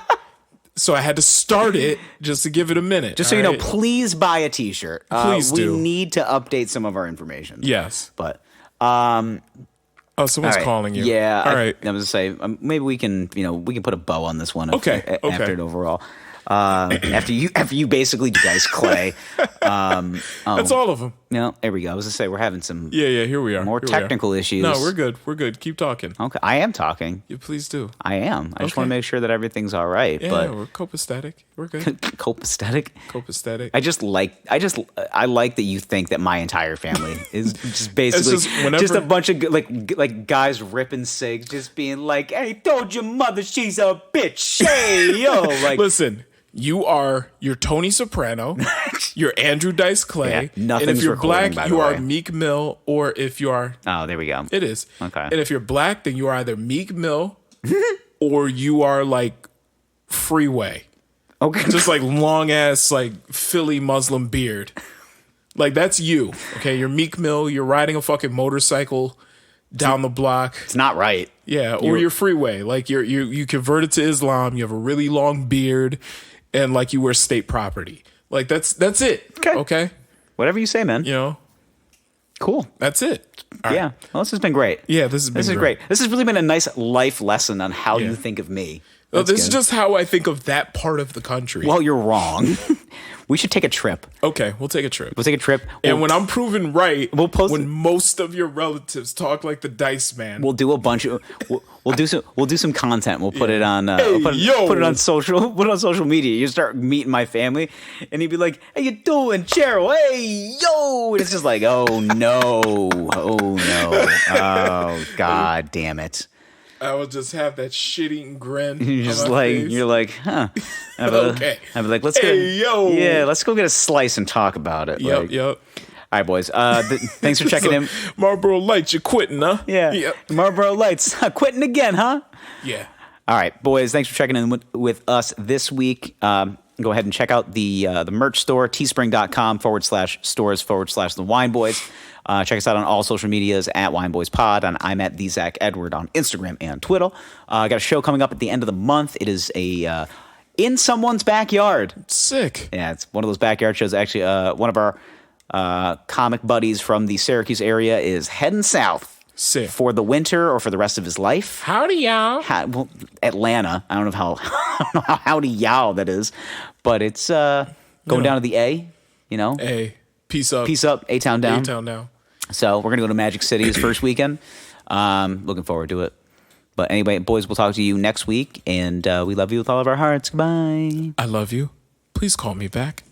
so I had to start it just to give it a minute. Just so you know, please buy a T-shirt. Please do. We need to update some of our information. Yes, but oh, someone's calling you. Yeah, all right. I was gonna say maybe we can put a bow on this one. Okay. After it overall. After you basically dice Clay. That's all of them. No, there we go. I was gonna say we're having some Yeah, here we are. more technical issues. No, we're good. We're good. Keep talking. Okay, I am talking. Yeah, please do. I am. I just want Okay. to make sure that everything's all right. Yeah, but we're copacetic. We're good. copacetic. Copacetic. I like that you think that my entire family is just basically just whenever- just a bunch of like guys ripping cigs, just being like, "Hey, told your mother she's a bitch." Hey, yo, like Listen, you're Tony Soprano, you're Andrew Dice Clay, Yeah, and nothing's if you're recording, black, by the you are way. Meek Mill, or if you are, oh, there we go. it is. Okay. And if you're black, then you are either Meek Mill, or you are like Freeway, Okay, just like long ass like Philly Muslim beard, like that's you. Okay, you're Meek Mill, you're riding a fucking motorcycle down the block. it's not right. Yeah, or you're Freeway. Like you converted to Islam, you have a really long beard, and like you wear state property. Like that's it. Okay. Whatever you say, man. You know, Cool. that's it. All Yeah. right. Well, this has been great. Yeah, this has been This is great. This has really been a nice life lesson on how you think of me. Well, That's this is good. just how I think of that part of the country. Well, you're wrong. We should take a trip. Okay, we'll take a trip. We'll take a trip. And when I'm proven right, We'll post when it. most of your relatives talk like the Dice Man. We'll do a bunch of we'll do some content. We'll put it on we'll put it on social media. You start meeting my family, and he'd be like, "How you doing, Cheryl? Hey, yo!" And it's just like, "Oh no, oh God damn it!" I will just have that shit-eating grin. You're on just my like face. you're like, huh? Okay. I'd be like, let's Hey, go. yo. Yeah, let's go get a slice and talk about it. Yep, Like, yep. All right, boys. Thanks for checking in. Marlboro Lights, you're quitting, huh? Yeah. Yep. Marlboro Lights. Quitting again, huh? Yeah. All right, boys. Thanks for checking in with us this week. Go ahead and check out the merch store, teespring.com/stores/the Wine Boys. Check us out on all social medias at Wine Boys Pod. I'm at the Zach Edward on Instagram and Twitter. I got a show coming up at the end of the month. It is a in someone's backyard. Sick. Yeah, it's one of those backyard shows. Actually, one of our comic buddies from the Syracuse area is heading south. Sick. For the winter or for the rest of his life. Howdy, y'all. Well, Atlanta. I don't know how howdy y'all that is, but it's going down to the A. You know, Hey, peace up. peace up, A-Town down. A-Town now. So we're gonna go to Magic City his first weekend. Looking forward to it. But anyway, boys, we'll talk to you next week, and we love you with all of our hearts. Goodbye. I love you. Please call me back.